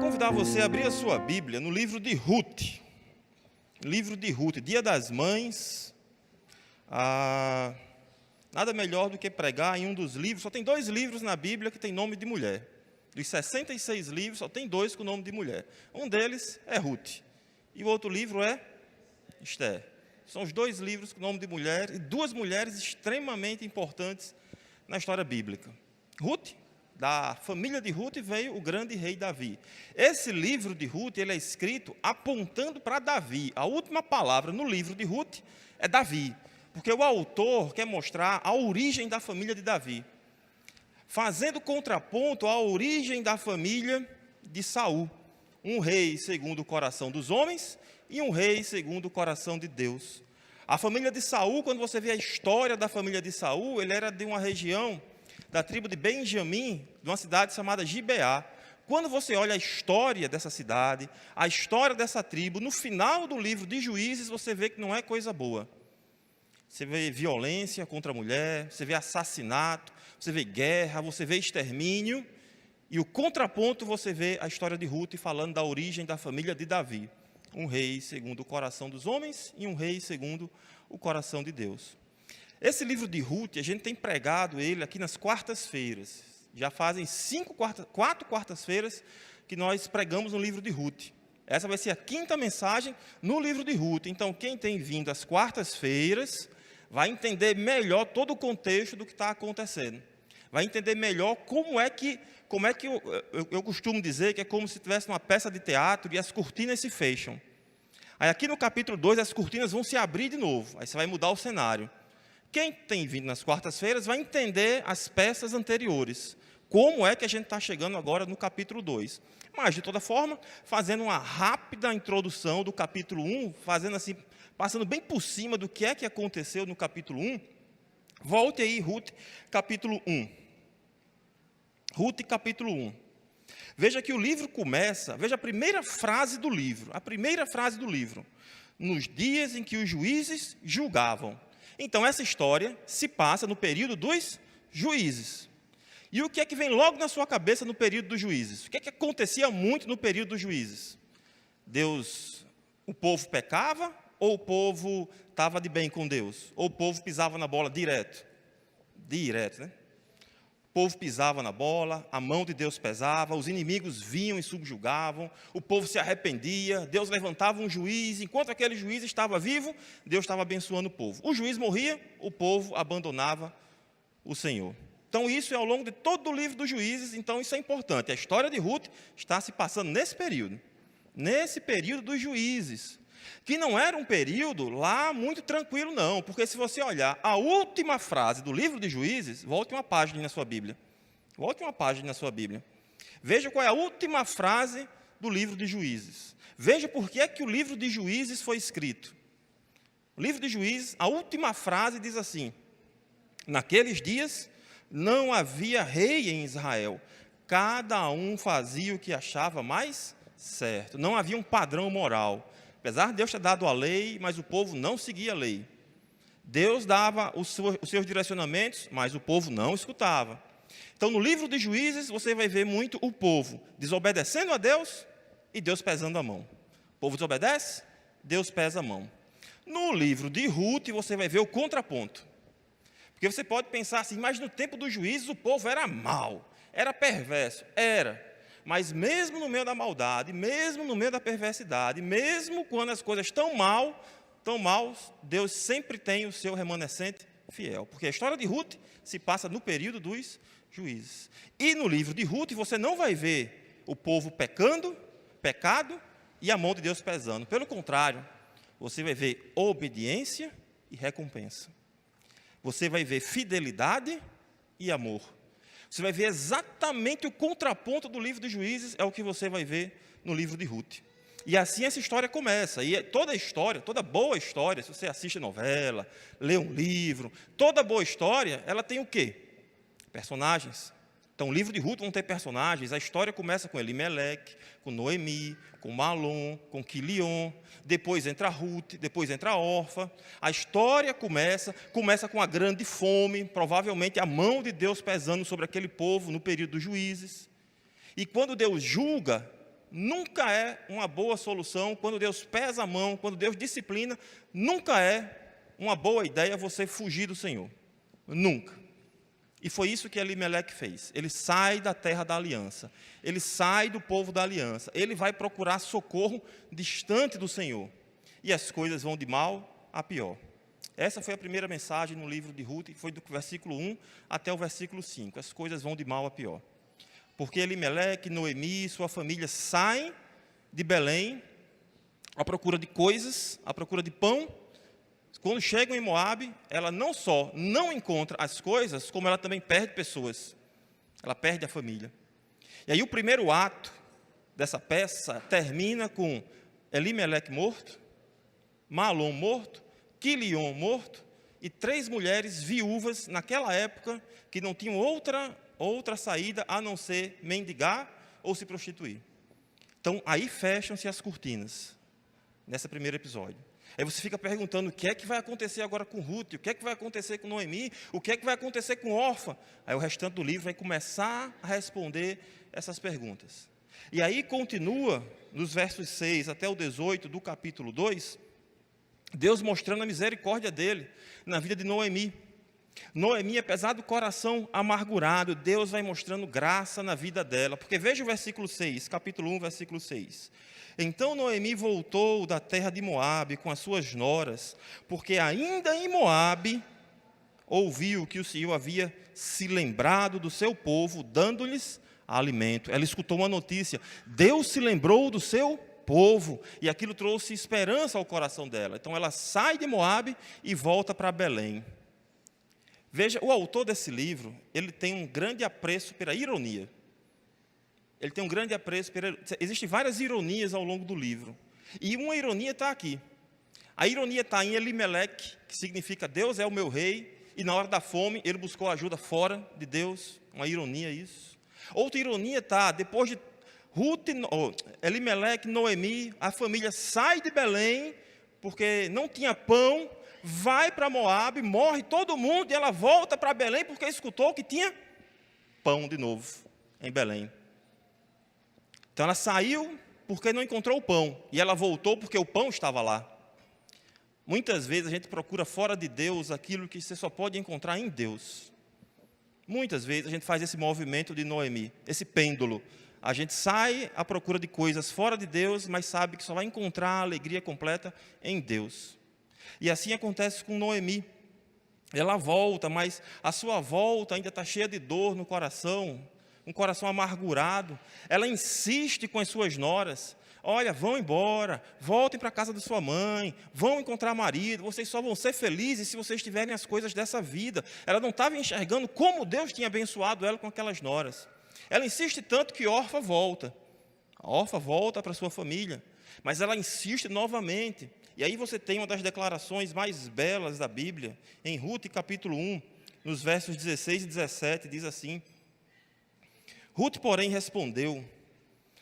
convidar você a abrir a sua Bíblia no livro de Ruth. Livro de Ruth, Dia das Mães. Nada melhor do que pregar em um dos livros. Só tem 2 livros na Bíblia que tem nome de mulher. Dos 66 livros, só tem 2 com nome de mulher. Um deles é Ruth. E o outro livro é Esther. São os 2 livros com nome de mulher e 2 mulheres extremamente importantes na história bíblica. Ruth, da família de Ruth, veio o grande rei Davi. Esse livro de Ruth, ele é escrito apontando para Davi. A última palavra no livro de Ruth é Davi, porque o autor quer mostrar a origem da família de Davi, fazendo contraponto à origem da família de Saul, um rei segundo o coração dos homens e um rei segundo o coração de Deus. A família de Saul, quando você vê a história da família de Saul, ele era de uma região da tribo de Benjamim, de uma cidade chamada Gibeá. Quando você olha a história dessa cidade, a história dessa tribo, no final do livro de Juízes, você vê que não é coisa boa. Você vê violência contra a mulher, você vê assassinato, você vê guerra, você vê extermínio, e o contraponto você vê a história de Ruth falando da origem da família de Davi, um rei segundo o coração dos homens e um rei segundo o coração de Deus. Esse livro de Ruth, a gente tem pregado ele aqui nas quartas-feiras. Já fazem 4 quartas-feiras que nós pregamos no livro de Ruth. Essa vai ser a 5ª mensagem no livro de Ruth. Então, quem tem vindo às quartas-feiras vai entender melhor todo o contexto do que está acontecendo. Vai entender melhor como é que eu costumo dizer que é como se tivesse uma peça de teatro e as cortinas se fecham. Aí aqui no capítulo 2 as cortinas vão se abrir de novo. Aí você vai mudar o cenário. Quem tem vindo nas quartas-feiras vai entender as peças anteriores. Como é que a gente está chegando agora no capítulo 2. Mas, de toda forma, fazendo uma rápida introdução do capítulo 1, fazendo assim, passando bem por cima do que é que aconteceu no capítulo 1, volte aí, Ruth, capítulo 1. Ruth, capítulo 1. Veja que o livro começa, veja a primeira frase do livro. Nos dias em que os juízes julgavam. Então, essa história se passa no período dos juízes. E o que é que vem logo na sua cabeça no período dos juízes? O que é que acontecia muito no período dos juízes? O povo pecava, ou o povo estava de bem com Deus? Ou o povo pisava na bola direto? Direto, né? O povo pisava na bola, a mão de Deus pesava, os inimigos vinham e subjugavam, o povo se arrependia, Deus levantava um juiz, enquanto aquele juiz estava vivo, Deus estava abençoando o povo. O juiz morria, o povo abandonava o Senhor. Então isso é ao longo de todo o livro dos juízes, então isso é importante. A história de Ruth está se passando nesse período dos juízes, que não era um período lá muito tranquilo não, porque se você olhar a última frase do livro de Juízes, volte uma página na sua Bíblia, veja qual é a última frase do livro de Juízes, veja por que é que o livro de Juízes foi escrito. O livro de Juízes, a última frase diz assim: naqueles dias não havia rei em Israel, cada um fazia o que achava mais certo, não havia um padrão moral. Apesar de Deus ter dado a lei, mas o povo não seguia a lei. Deus dava os seus direcionamentos, mas o povo não escutava. Então, no livro de Juízes, você vai ver muito o povo desobedecendo a Deus e Deus pesando a mão. O povo desobedece, Deus pesa a mão. No livro de Ruth, você vai ver o contraponto. Porque você pode pensar assim, mas no tempo dos juízes o povo era mau, era perverso, era. Mas mesmo no meio da maldade, mesmo no meio da perversidade, mesmo quando as coisas estão mal, Deus sempre tem o seu remanescente fiel. Porque a história de Ruth se passa no período dos juízes. E no livro de Ruth você não vai ver o povo pecado e a mão de Deus pesando. Pelo contrário, você vai ver obediência e recompensa. Você vai ver fidelidade e amor. Você vai ver exatamente o contraponto do livro de Juízes, é o que você vai ver no livro de Ruth. E assim essa história começa. E toda boa história, se você assiste novela, lê um livro, toda boa história, ela tem o quê? Personagens. Então, o livro de Ruth vão ter personagens. A história começa com Elimeleque, com Noemi, com Malom, com Quilion. Depois entra Ruth, depois entra Orfa. A história começa com a grande fome, provavelmente a mão de Deus pesando sobre aquele povo no período dos juízes. E quando Deus julga, nunca é uma boa solução. Quando Deus pesa a mão, quando Deus disciplina, nunca é uma boa ideia você fugir do Senhor. Nunca. E foi isso que Elimeleque fez. Ele sai da terra da aliança. Ele sai do povo da aliança. Ele vai procurar socorro distante do Senhor. E as coisas vão de mal a pior. Essa foi a primeira mensagem no livro de Ruth, foi do versículo 1 até o versículo 5. As coisas vão de mal a pior. Porque Elimeleque, Noemi e sua família saem de Belém à procura de coisas, à procura de pão. Quando chegam em Moabe, ela não só não encontra as coisas, como ela também perde pessoas. Ela perde a família. E aí o primeiro ato dessa peça termina com Elimeleque morto, Malom morto, Quilion morto, e 3 mulheres viúvas naquela época que não tinham outra saída a não ser mendigar ou se prostituir. Então aí fecham-se as cortinas, nesse primeiro episódio. Aí você fica perguntando o que é que vai acontecer agora com Ruth, o que é que vai acontecer com Noemi, o que é que vai acontecer com Orfa. Aí o restante do livro vai começar a responder essas perguntas. E aí continua, nos versos 6 até o 18 do capítulo 2, Deus mostrando a misericórdia dele na vida de Noemi. Noemi, apesar do coração amargurado, Deus vai mostrando graça na vida dela. Porque veja o versículo 6, capítulo 1, versículo 6. Então Noemi voltou da terra de Moabe com as suas noras, porque ainda em Moabe ouviu que o Senhor havia se lembrado do seu povo, dando-lhes alimento. Ela escutou uma notícia, Deus se lembrou do seu povo, e aquilo trouxe esperança ao coração dela. Então ela sai de Moabe e volta para Belém. Veja, o autor desse livro, ele tem um grande apreço pela ironia. Ele tem um grande apreço. Existem várias ironias ao longo do livro. E uma ironia está aqui. A ironia está em Elimeleque, que significa Deus é o meu rei, e na hora da fome ele buscou ajuda fora de Deus. Uma ironia isso. Outra ironia está, depois de Elimeleque, Noemi, a família sai de Belém, porque não tinha pão, vai para Moabe, morre todo mundo, e ela volta para Belém, porque escutou que tinha pão de novo em Belém. Então ela saiu porque não encontrou o pão, e ela voltou porque o pão estava lá. Muitas vezes a gente procura fora de Deus aquilo que você só pode encontrar em Deus. Muitas vezes a gente faz esse movimento de Noemi, esse pêndulo. A gente sai à procura de coisas fora de Deus, mas sabe que só vai encontrar a alegria completa em Deus. E assim acontece com Noemi. Ela volta, mas a sua volta ainda está cheia de dor no coração, um coração amargurado. Ela insiste com as suas noras, olha, vão embora, voltem para a casa da sua mãe, vão encontrar marido, vocês só vão ser felizes se vocês tiverem as coisas dessa vida. Ela não estava enxergando como Deus tinha abençoado ela com aquelas noras. Ela insiste tanto que Orfa volta. A Orfa volta para sua família, mas ela insiste novamente. E aí você tem uma das declarações mais belas da Bíblia, em Ruth capítulo 1, nos versos 16 e 17, diz assim: Ruth, porém, respondeu: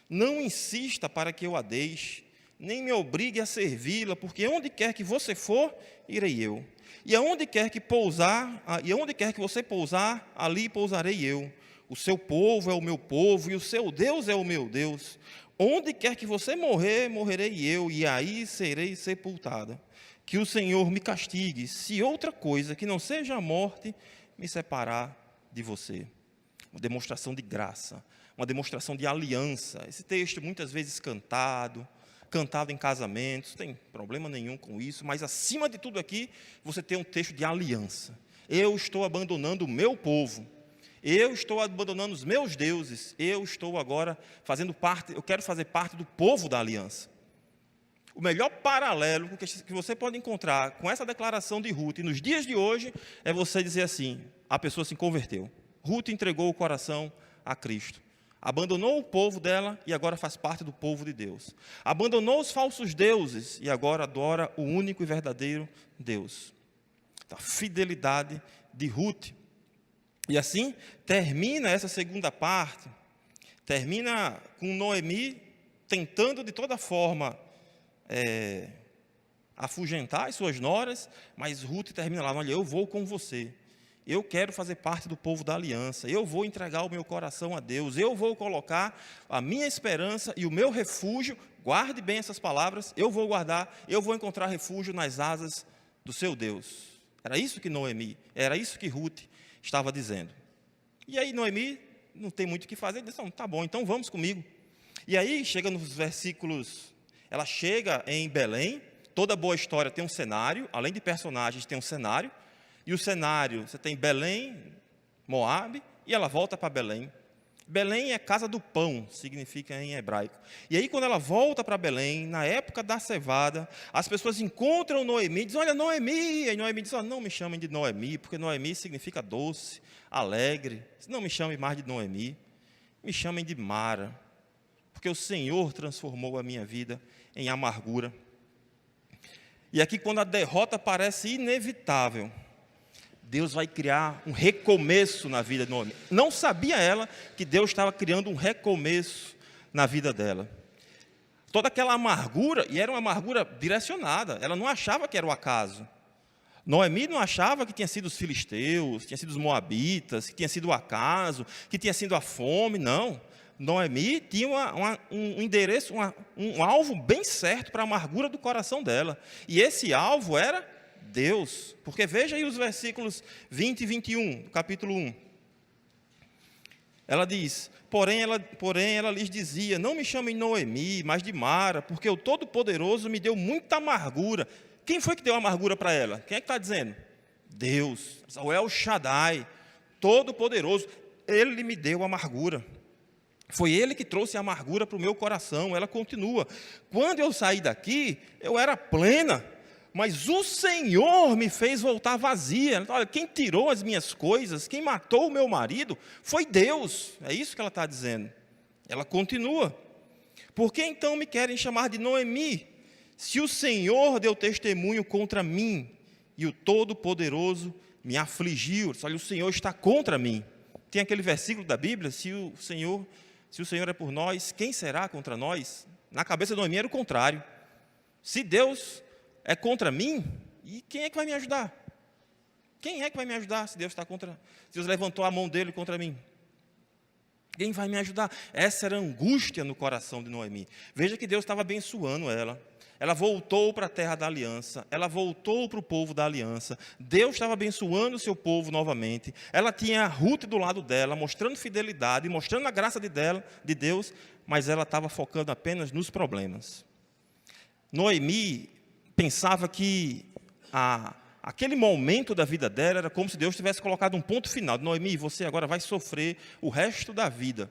não insista para que eu a deixe, nem me obrigue a servi-la, porque onde quer que você for, irei eu. E aonde quer que você pousar, ali pousarei eu. O seu povo é o meu povo, e o seu Deus é o meu Deus. Onde quer que você morrer, morrerei eu, e aí serei sepultada. Que o Senhor me castigue, se outra coisa que não seja a morte me separar de você. Uma demonstração de graça, uma demonstração de aliança. Esse texto muitas vezes cantado em casamentos, não tem problema nenhum com isso, mas acima de tudo aqui, você tem um texto de aliança. Eu estou abandonando o meu povo, eu estou abandonando os meus deuses, eu estou agora eu quero fazer parte do povo da aliança. O melhor paralelo que você pode encontrar com essa declaração de Ruth, e nos dias de hoje, é você dizer assim, a pessoa se converteu. Ruth entregou o coração a Cristo. Abandonou o povo dela e agora faz parte do povo de Deus. Abandonou os falsos deuses e agora adora o único e verdadeiro Deus. A fidelidade de Ruth. E assim termina essa segunda parte. Termina com Noemi tentando de toda forma afugentar as suas noras, mas Ruth termina lá, olha, eu vou com você. Eu quero fazer parte do povo da aliança. Eu vou entregar o meu coração a Deus. Eu vou colocar a minha esperança e o meu refúgio. Guarde bem essas palavras. Eu vou guardar. Eu vou encontrar refúgio nas asas do seu Deus. Era isso que Noemi, era isso que Ruth estava dizendo. E aí Noemi não tem muito o que fazer. Ele disse, tá bom, então vamos comigo. E aí chega nos versículos. Ela chega em Belém. Toda boa história tem um cenário. Além de personagens, tem um cenário. E o cenário, você tem Belém, Moabe, e ela volta para Belém. Belém é casa do pão, significa em hebraico. E aí, quando ela volta para Belém, na época da cevada, as pessoas encontram Noemi, dizem, olha, Noemi. E Noemi diz, não me chamem de Noemi, porque Noemi significa doce, alegre. Não me chamem mais de Noemi, me chamem de Mara, porque o Senhor transformou a minha vida em amargura. E aqui, quando a derrota parece inevitável, Deus vai criar um recomeço na vida de Noemi. Não sabia ela que Deus estava criando um recomeço na vida dela. Toda aquela amargura, e era uma amargura direcionada, ela não achava que era o acaso. Noemi não achava que tinha sido os filisteus, tinha sido os moabitas, que tinha sido o acaso, que tinha sido a fome, não. Noemi tinha um endereço, um alvo bem certo para a amargura do coração dela. E esse alvo era Deus, porque veja aí os versículos 20 e 21, do capítulo 1. Ela diz, porém ela lhes dizia, não me chamem Noemi, mas de Mara, porque o Todo-Poderoso me deu muita amargura. Quem foi que deu amargura para ela? Quem é que está dizendo? Deus, o El Shaddai, Todo-Poderoso, Ele me deu amargura. Foi Ele que trouxe a amargura para o meu coração. Ela continua, quando eu saí daqui, eu era plena, mas o Senhor me fez voltar vazia. Olha, quem tirou as minhas coisas, quem matou o meu marido, foi Deus. É isso que ela está dizendo. Ela continua. Por que então me querem chamar de Noemi, se o Senhor deu testemunho contra mim, e o Todo-Poderoso me afligiu? Olha, o Senhor está contra mim. Tem aquele versículo da Bíblia, se o Senhor é por nós, quem será contra nós? Na cabeça de Noemi era o contrário. Se Deus é contra mim, e quem é que vai me ajudar? Quem é que vai me ajudar se Deus está contra? Se Deus levantou a mão dele contra mim? Quem vai me ajudar? Essa era a angústia no coração de Noemi. Veja que Deus estava abençoando ela. Ela voltou para a terra da aliança, ela voltou para o povo da aliança. Deus estava abençoando o seu povo novamente. Ela tinha a Ruth do lado dela, mostrando fidelidade, mostrando a graça de Deus, mas ela estava focando apenas nos problemas. Noemi pensava que aquele momento da vida dela era como se Deus tivesse colocado um ponto final. Noemi, você agora vai sofrer o resto da vida.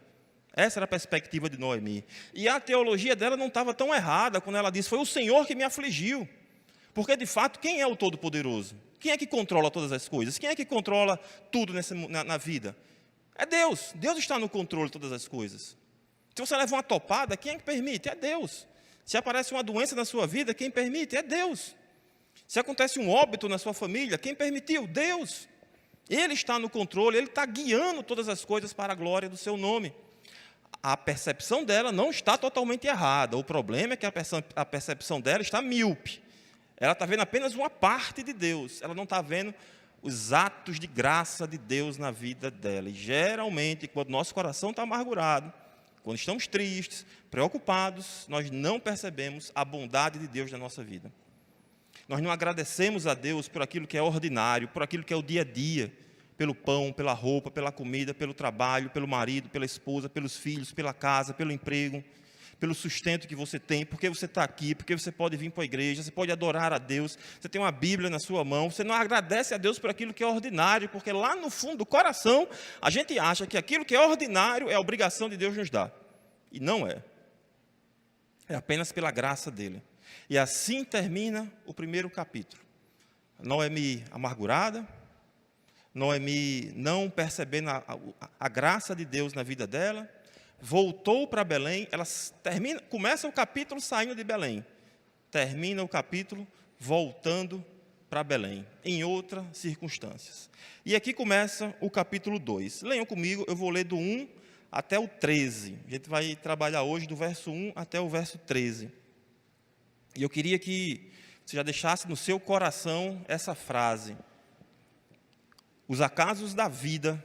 Essa era a perspectiva de Noemi. E a teologia dela não estava tão errada quando ela disse, foi o Senhor que me afligiu. Porque, de fato, quem é o Todo-Poderoso? Quem é que controla todas as coisas? Quem é que controla tudo na vida? É Deus. Deus está no controle de todas as coisas. Se você leva uma topada, quem é que permite? É Deus. Se aparece uma doença na sua vida, quem permite? É Deus. Se acontece um óbito na sua família, quem permitiu? Deus. Ele está no controle, Ele está guiando todas as coisas para a glória do seu nome. A percepção dela não está totalmente errada. O problema é que a percepção dela está míope. Ela está vendo apenas uma parte de Deus. Ela não está vendo os atos de graça de Deus na vida dela. E geralmente, quando nosso coração está amargurado, quando estamos tristes, preocupados, nós não percebemos a bondade de Deus na nossa vida. Nós não agradecemos a Deus por aquilo que é ordinário, por aquilo que é o dia a dia, pelo pão, pela roupa, pela comida, pelo trabalho, pelo marido, pela esposa, pelos filhos, pela casa, pelo emprego, pelo sustento que você tem, porque você está aqui, porque você pode vir para a igreja, você pode adorar a Deus, você tem uma Bíblia na sua mão, você não agradece a Deus por aquilo que é ordinário, porque lá no fundo do coração, a gente acha que aquilo que é ordinário é a obrigação de Deus nos dar. E não é. É apenas pela graça dele. E assim termina o primeiro capítulo. Noemi amargurada, Noemi não percebendo a graça de Deus na vida dela, voltou para Belém, começa o capítulo saindo de Belém, termina o capítulo voltando para Belém, em outras circunstâncias. E aqui começa o capítulo 2. Leiam comigo, eu vou ler do 1 até o 13. A gente vai trabalhar hoje do verso 1 até o verso 13. E eu queria que você já deixasse no seu coração essa frase. Os acasos da vida,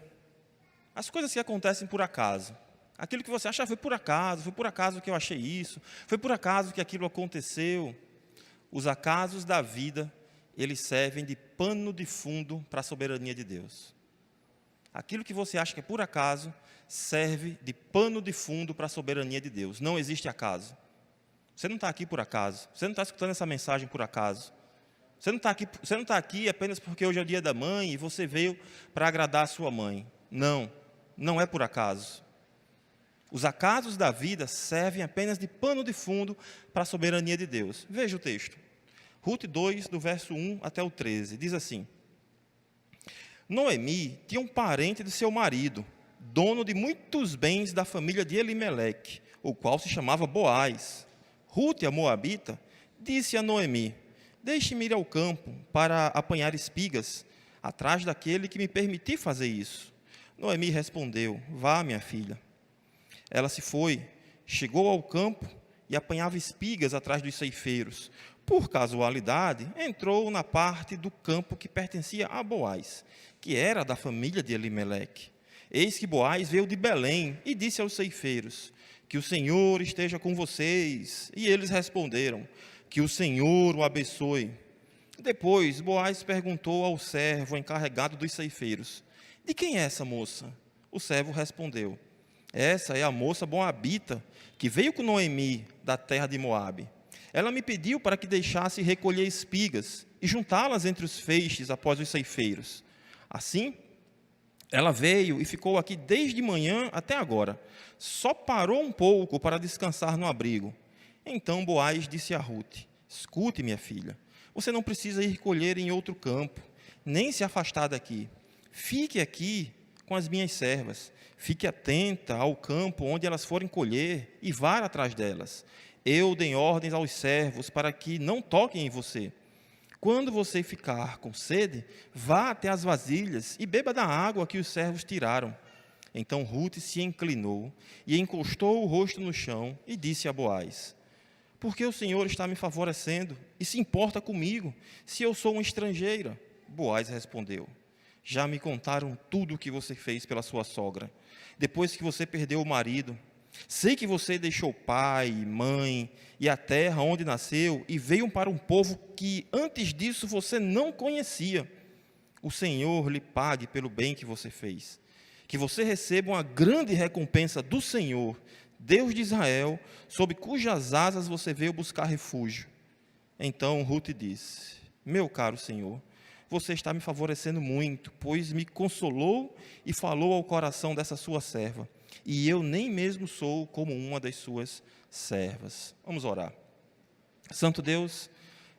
as coisas que acontecem por acaso. Aquilo que você acha, foi por acaso que eu achei isso, foi por acaso que aquilo aconteceu. Os acasos da vida, eles servem de pano de fundo para a soberania de Deus. Aquilo que você acha que é por acaso, serve de pano de fundo para a soberania de Deus. Não existe acaso. Você não está aqui por acaso. Você não está escutando essa mensagem por acaso. Você não está aqui apenas porque hoje é o dia da mãe e você veio para agradar a sua mãe. Não, não é por acaso. Os acasos da vida servem apenas de pano de fundo para a soberania de Deus. Veja o texto. Ruth 2, do verso 1 até o 13, diz assim: Noemi tinha um parente de seu marido, dono de muitos bens da família de Elimeleque, o qual se chamava Boaz. Ruth, a moabita, disse a Noemi: Deixe-me ir ao campo para apanhar espigas, atrás daquele que me permitir fazer isso. Noemi respondeu: Vá, minha filha. Ela se foi, chegou ao campo e apanhava espigas atrás dos ceifeiros. Por casualidade, entrou na parte do campo que pertencia a Boaz, que era da família de Elimeleque. Eis que Boaz veio de Belém e disse aos ceifeiros: Que o Senhor esteja com vocês. E eles responderam: Que o Senhor o abençoe. Depois, Boaz perguntou ao servo encarregado dos ceifeiros: De quem é essa moça? O servo respondeu: Essa é a moça moabita, que veio com Noemi, da terra de Moabe. Ela me pediu para que deixasse recolher espigas e juntá-las entre os feixes após os ceifeiros. Assim, ela veio e ficou aqui desde manhã até agora. Só parou um pouco para descansar no abrigo. Então Boaz disse a Ruth: Escute, minha filha, você não precisa ir colher em outro campo, nem se afastar daqui. Fique aqui com as minhas servas. Fique atenta ao campo onde elas forem colher e vá atrás delas. Eu dei ordens aos servos para que não toquem em você. Quando você ficar com sede, vá até as vasilhas e beba da água que os servos tiraram. Então Ruth se inclinou e encostou o rosto no chão e disse a Boaz: Por que o Senhor está me favorecendo e se importa comigo, se eu sou uma estrangeira? Boaz respondeu: Já me contaram tudo o que você fez pela sua sogra, depois que você perdeu o marido. Sei que você deixou pai, mãe e a terra onde nasceu e veio para um povo que antes disso você não conhecia. O Senhor lhe pague pelo bem que você fez. Que você receba uma grande recompensa do Senhor, Deus de Israel, sob cujas asas você veio buscar refúgio. Então Ruth disse: Meu caro Senhor, você está me favorecendo muito, pois me consolou e falou ao coração dessa sua serva. E eu nem mesmo sou como uma das suas servas. Vamos orar. Santo Deus,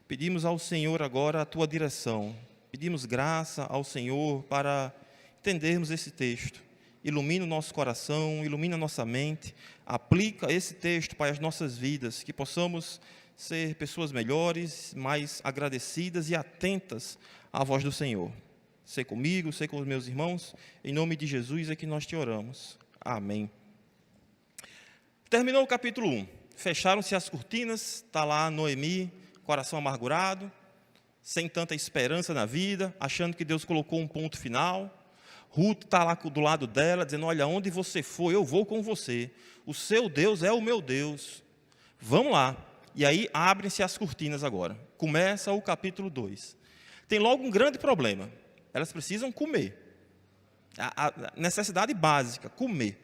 pedimos ao Senhor agora a tua direção. Pedimos graça ao Senhor para entendermos esse texto. Ilumina o nosso coração, ilumina a nossa mente. Aplica esse texto para as nossas vidas, que possamos ser pessoas melhores, mais agradecidas e atentas à voz do Senhor. Sei comigo, sei com os meus irmãos. Em nome de Jesus é que nós te oramos. Amém. Terminou o capítulo 1. Fecharam-se as cortinas, está lá Noemi, coração amargurado, sem tanta esperança na vida, achando que Deus colocou um ponto final. Ruth está lá do lado dela, dizendo: Olha, onde você for, eu vou com você. O seu Deus é o meu Deus. Vamos lá. E aí abrem-se as cortinas agora. Começa o capítulo 2. Tem logo um grande problema. Elas precisam comer. A necessidade básica, comer.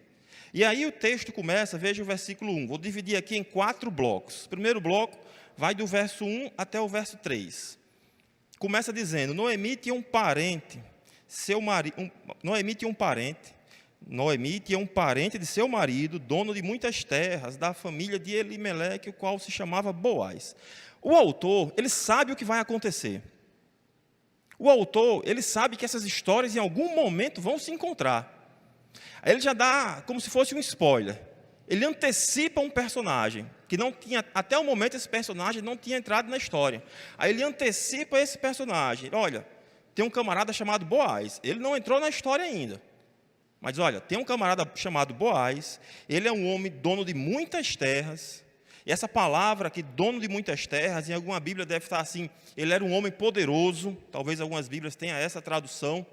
E aí o texto começa, veja o versículo 1. Vou dividir aqui em 4 blocos. O primeiro bloco vai do verso 1 até o verso 3. Começa dizendo: Noemi tinha um parente, Noemi tinha um parente de seu marido, dono de muitas terras, da família de Elimeleque, o qual se chamava Boaz. O autor, ele sabe o que vai acontecer. O autor, ele sabe que essas histórias em algum momento vão se encontrar. Aí ele já dá como se fosse um spoiler. Ele antecipa um personagem, que não tinha, até o momento esse personagem não tinha entrado na história. Aí ele antecipa esse personagem. Olha, tem um camarada chamado Boaz. Ele não entrou na história ainda. Mas olha, tem um camarada chamado Boaz. Ele é um homem dono de muitas terras. E essa palavra aqui, dono de muitas terras, em alguma Bíblia deve estar assim: ele era um homem poderoso. Talvez algumas Bíblias tenham essa tradução.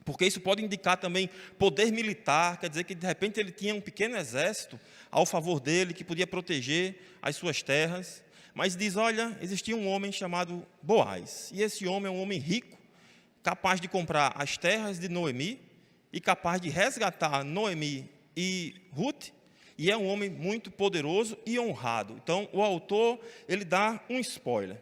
porque isso pode indicar também poder militar, quer dizer que de repente ele tinha um pequeno exército ao favor dele, que podia proteger as suas terras. Mas diz, olha, existia um homem chamado Boaz, e esse homem é um homem rico, capaz de comprar as terras de Noemi, e capaz de resgatar Noemi e Ruth, e é um homem muito poderoso e honrado. Então, o autor, ele dá um spoiler.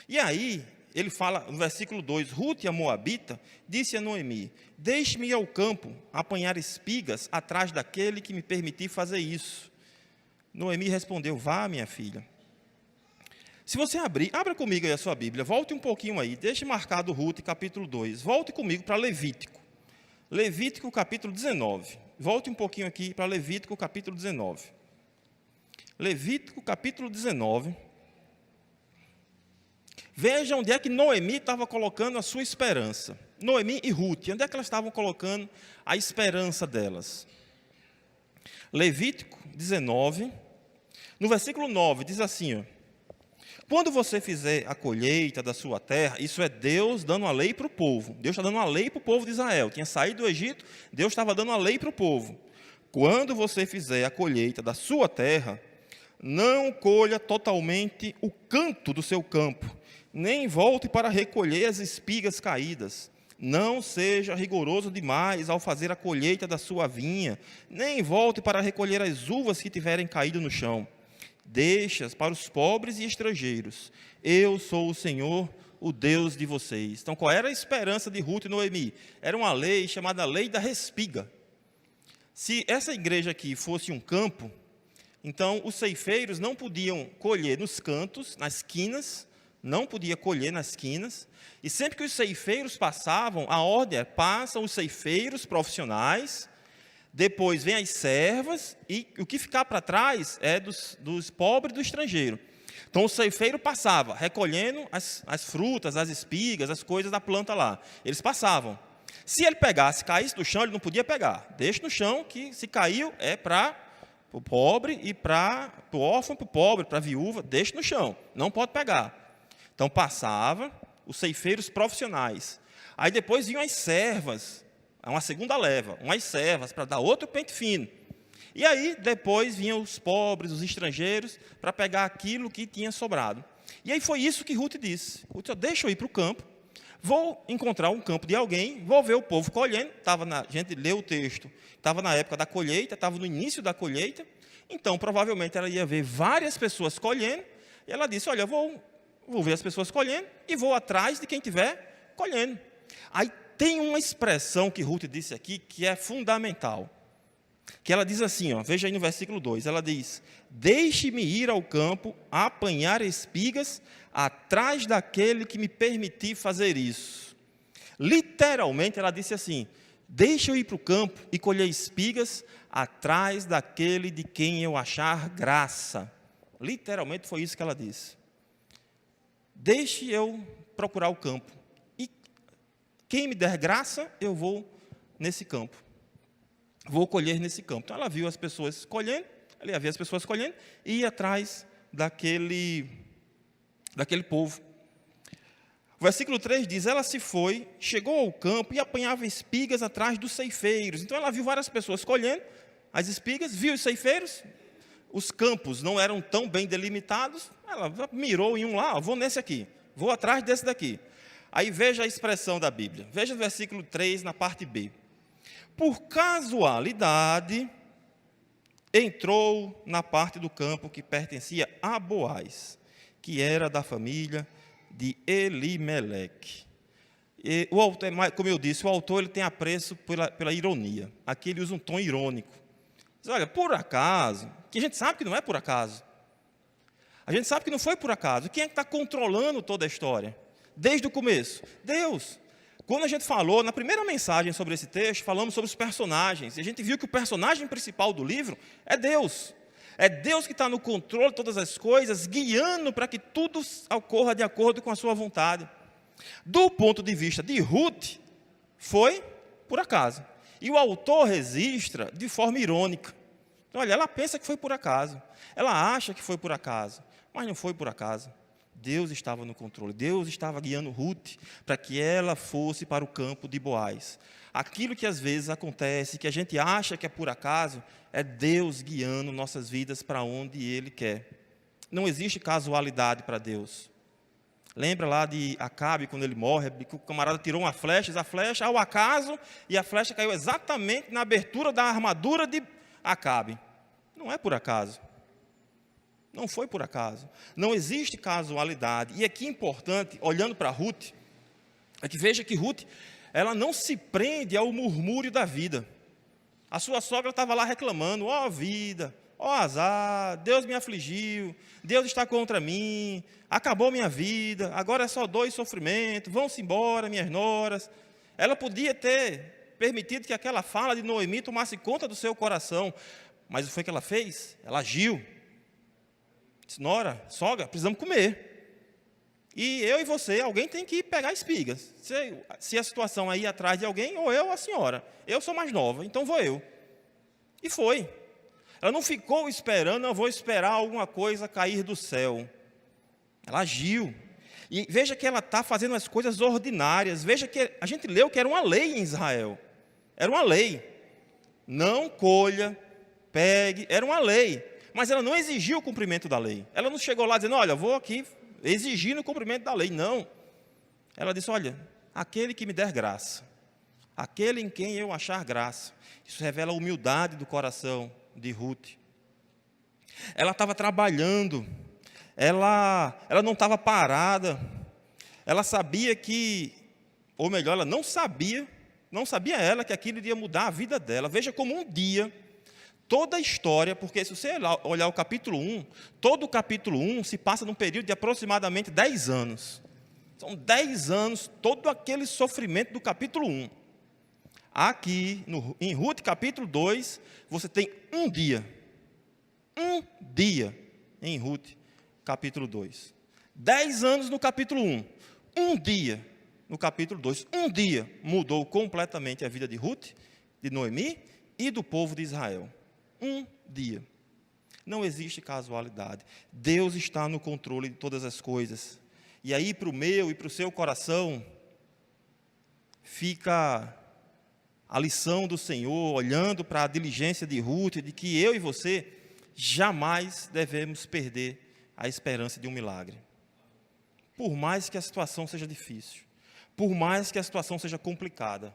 E aí, ele fala, no versículo 2, Ruth, a moabita, disse a Noemi, deixe-me ir ao campo, apanhar espigas atrás daquele que me permitir fazer isso. Noemi respondeu, vá, minha filha. Se você abra comigo aí a sua Bíblia, volte um pouquinho aí, deixe marcado Ruth, capítulo 2, volte comigo para Levítico. Levítico, capítulo 19. Volte um pouquinho aqui para Levítico, capítulo 19. Levítico, capítulo 19. Veja onde é que Noemi estava colocando a sua esperança. Noemi e Ruth, onde é que elas estavam colocando a esperança delas? Levítico 19, no versículo 9, diz assim, ó, quando você fizer a colheita da sua terra, isso é Deus dando a lei para o povo. Deus está dando uma lei para o povo de Israel. Tinha saído do Egito, Deus estava dando a lei para o povo. Quando você fizer a colheita da sua terra, não colha totalmente o canto do seu campo, nem volte para recolher as espigas caídas. Não seja rigoroso demais ao fazer a colheita da sua vinha, nem volte para recolher as uvas que tiverem caído no chão. Deixa-as para os pobres e estrangeiros. Eu sou o Senhor, o Deus de vocês. Então, qual era a esperança de Ruth e Noemi? Era uma lei chamada Lei da Respiga. Se essa igreja aqui fosse um campo, então os ceifeiros não podiam colher nos cantos, nas quinas, não podia colher nas quinas, e sempre que os ceifeiros passavam, a ordem é, passam os ceifeiros profissionais, depois vem as servas, e o que ficar para trás é dos pobres e do estrangeiro. Então o ceifeiro passava, recolhendo as frutas, as espigas, as coisas da planta lá. Eles passavam. Se ele pegasse, caísse do chão, ele não podia pegar. Deixa no chão, que se caiu é para o pobre e para o órfão, para o pobre, para a viúva, deixa no chão, não pode pegar. Então passava os ceifeiros profissionais. Aí depois vinham as servas, uma segunda leva, umas servas para dar outro pente fino. E aí depois vinham os pobres, os estrangeiros, para pegar aquilo que tinha sobrado. E aí foi isso que Ruth disse. Ruth disse, deixa eu ir para o campo, vou encontrar um campo de alguém, vou ver o povo colhendo. A gente leu o texto, estava na época da colheita, estava no início da colheita, então provavelmente ela ia ver várias pessoas colhendo, e ela disse, olha, vou ver as pessoas colhendo e vou atrás de quem estiver colhendo. Aí tem uma expressão que Ruth disse aqui que é fundamental, que ela diz assim, ó, veja aí no versículo 2, ela diz, deixe-me ir ao campo, apanhar espigas, atrás daquele que me permitir fazer isso. Literalmente ela disse assim, deixa eu ir para o campo e colher espigas, atrás daquele de quem eu achar graça. Literalmente foi isso que ela disse. Deixe eu procurar o campo. E quem me der graça, eu vou nesse campo. Vou colher nesse campo. Então, ela viu as pessoas colhendo, ela ia ver as pessoas colhendo, e ia atrás daquele povo. O versículo 3 diz, ela se foi, chegou ao campo e apanhava espigas atrás dos ceifeiros. Então, ela viu várias pessoas colhendo as espigas, viu os ceifeiros, os campos não eram tão bem delimitados, ela mirou em um lá, vou nesse aqui, vou atrás desse daqui. Aí veja a expressão da Bíblia, veja o versículo 3 na parte B. Por casualidade, entrou na parte do campo que pertencia a Boaz, que era da família de Elimeleque. E o autor, como eu disse, o autor ele tem apreço pela ironia. Aqui ele usa um tom irônico. Diz, olha, por acaso, que a gente sabe que não é por acaso. A gente sabe que não foi por acaso. Quem é que está controlando toda a história? Desde o começo? Deus. Quando a gente falou, na primeira mensagem sobre esse texto, falamos sobre os personagens. E a gente viu que o personagem principal do livro é Deus. É Deus que está no controle de todas as coisas, guiando para que tudo ocorra de acordo com a sua vontade. Do ponto de vista de Ruth, foi por acaso. E o autor registra de forma irônica. Olha, ela pensa que foi por acaso. Ela acha que foi por acaso. Mas não foi por acaso. Deus estava no controle. Deus estava guiando Ruth para que ela fosse para o campo de Boaz. Aquilo que às vezes acontece, que a gente acha que é por acaso, é Deus guiando nossas vidas para onde Ele quer. Não existe casualidade para Deus. Lembra lá de Acabe, quando ele morre, que o camarada tirou uma flecha, a flecha ao acaso, e a flecha caiu exatamente na abertura da armadura de Acabe. Não é por acaso. Não foi por acaso. Não existe casualidade. E aqui importante, olhando para Ruth, é que veja que Ruth, ela não se prende ao murmúrio da vida. A sua sogra estava lá reclamando, ó vida, ó azar, Deus me afligiu, Deus está contra mim, acabou minha vida, agora é só dor e sofrimento, vão-se embora minhas noras. Ela podia ter permitido que aquela fala de Noemi tomasse conta do seu coração, mas o que foi que ela fez? Ela agiu. Disse, nora, sogra, precisamos comer. E eu e você, alguém tem que pegar espigas. Se a situação aí atrás de alguém, ou eu ou a senhora. Eu sou mais nova, então vou eu. E foi. Ela não ficou esperando, eu vou esperar alguma coisa cair do céu. Ela agiu. E veja que ela está fazendo as coisas ordinárias. Veja que a gente leu que era uma lei em Israel. Era uma lei. Não colha, pegue, era uma lei. Mas ela não exigiu o cumprimento da lei. Ela não chegou lá dizendo, olha, eu vou aqui exigindo o cumprimento da lei. Não. Ela disse, olha, aquele que me der graça, aquele em quem eu achar graça. Isso revela a humildade do coração de Ruth. Ela estava trabalhando, ela não estava parada, ela sabia que, ou melhor, ela não sabia ela que aquilo iria mudar a vida dela. Veja como um dia, toda a história, porque se você olhar o capítulo 1, todo o capítulo 1 se passa num período de aproximadamente 10 anos. São 10 anos, todo aquele sofrimento do capítulo 1. Aqui, em Ruth, capítulo 2, você tem um dia em Ruth, capítulo 2. 10 anos no capítulo 1, um dia no capítulo 2. Um dia mudou completamente a vida de Ruth, de Noemi e do povo de Israel. Um dia. Não existe casualidade. Deus está no controle de todas as coisas. E aí, para o meu e para o seu coração, fica a lição do Senhor, olhando para a diligência de Ruth, de que eu e você jamais devemos perder a esperança de um milagre. Por mais que a situação seja difícil, por mais que a situação seja complicada,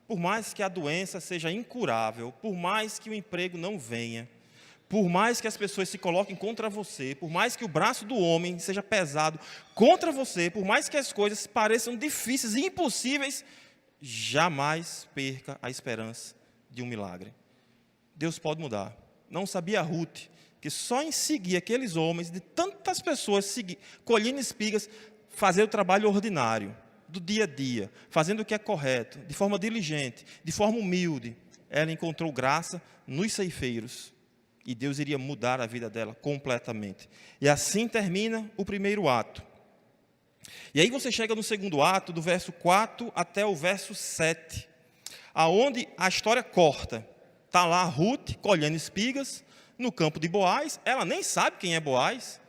por mais que a doença seja incurável, por mais que o emprego não venha, por mais que as pessoas se coloquem contra você, por mais que o braço do homem seja pesado contra você, por mais que as coisas pareçam difíceis e impossíveis, jamais perca a esperança de um milagre. Deus pode mudar. Não sabia Ruth que só em seguir aqueles homens, de tantas pessoas colhendo espigas, fazer o trabalho ordinário, do dia a dia, fazendo o que é correto, de forma diligente, de forma humilde, ela encontrou graça nos ceifeiros. E Deus iria mudar a vida dela completamente. E assim termina o primeiro ato. E aí você chega no segundo ato, do verso 4 até o verso 7, aonde a história corta. Está lá Ruth colhendo espigas no campo de Boaz. Ela nem sabe quem é Boaz.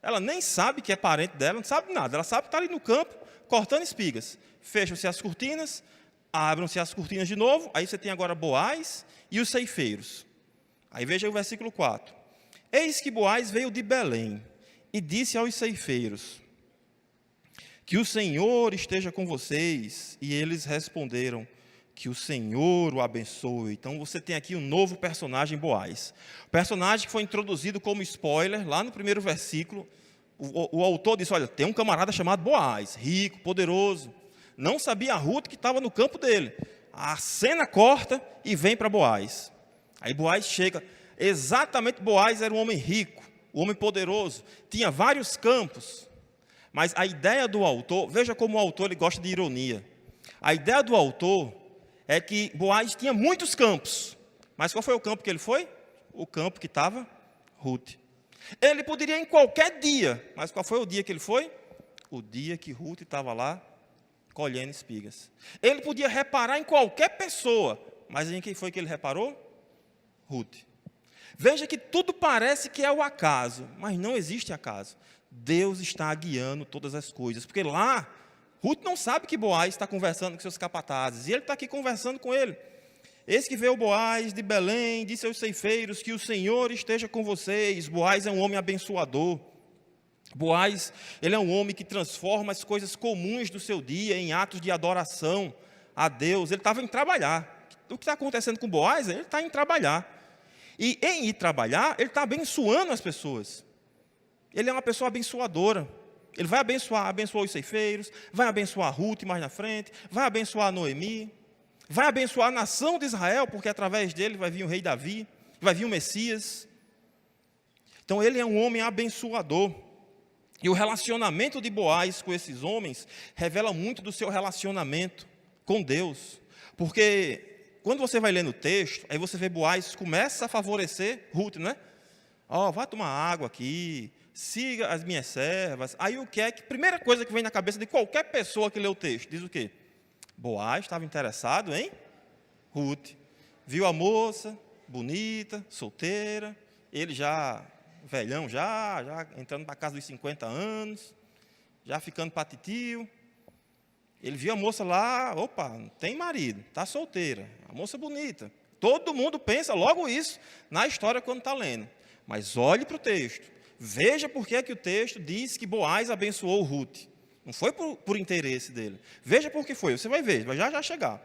Ela nem sabe que é parente dela, não sabe nada. Ela sabe que está ali no campo, cortando espigas. Fecham-se as cortinas, abram-se as cortinas de novo. Aí você tem agora Boaz e os ceifeiros. Aí veja o versículo 4. Eis que Boaz veio de Belém e disse aos ceifeiros, que o Senhor esteja com vocês. E eles responderam, que o Senhor o abençoe. Então você tem aqui um novo personagem, Boaz. O personagem que foi introduzido como spoiler, lá no primeiro versículo. O autor disse, olha, tem um camarada chamado Boaz, rico, poderoso. Não sabia a Ruth que estava no campo dele. A cena corta e vem para Boaz. Aí Boaz chega, exatamente Boaz era um homem rico, um homem poderoso, tinha vários campos. Mas a ideia do autor, veja como o autor ele gosta de ironia. A ideia do autor é que Boaz tinha muitos campos. Mas qual foi o campo que ele foi? O campo que estava Ruth. Ele poderia ir em qualquer dia, mas qual foi o dia que ele foi? O dia que Ruth estava lá colhendo espigas. Ele podia reparar em qualquer pessoa, mas em quem foi que ele reparou? Ruth. Veja que tudo parece que é o acaso, mas não existe acaso. Deus está guiando todas as coisas. Porque lá, Ruth não sabe que Boaz está conversando com seus capatazes. E ele está aqui conversando com ele. Eis que veio Boaz de Belém, disse aos ceifeiros, que o Senhor esteja com vocês. Boaz é um homem abençoador. Boaz, ele é um homem que transforma as coisas comuns do seu dia em atos de adoração a Deus. Ele estava em trabalhar. O que está acontecendo com Boaz? Ele está em trabalhar. E em ir trabalhar, ele está abençoando as pessoas. Ele é uma pessoa abençoadora. Ele vai abençoar os ceifeiros, vai abençoar Ruth mais na frente, vai abençoar Noemi, vai abençoar a nação de Israel, porque através dele vai vir o rei Davi, vai vir o Messias. Então ele é um homem abençoador. E o relacionamento de Boaz com esses homens revela muito do seu relacionamento com Deus. Porque quando você vai lendo o texto, aí você vê Boaz começa a favorecer Ruth, né? Vai tomar água aqui, siga as minhas servas. Aí o que é que, primeira coisa que vem na cabeça de qualquer pessoa que lê o texto, diz o quê? Boaz estava interessado em Ruth. Viu a moça, bonita, solteira, ele já velhão, já entrando para casa dos 50 anos, já ficando patitio. Ele viu a moça lá, opa, tem marido, está solteira, a moça bonita. Todo mundo pensa logo isso na história quando está lendo. Mas olhe para o texto, veja por que é que o texto diz que Boaz abençoou Ruth. Não foi por interesse dele. Veja por que foi, você vai ver, vai já chegar.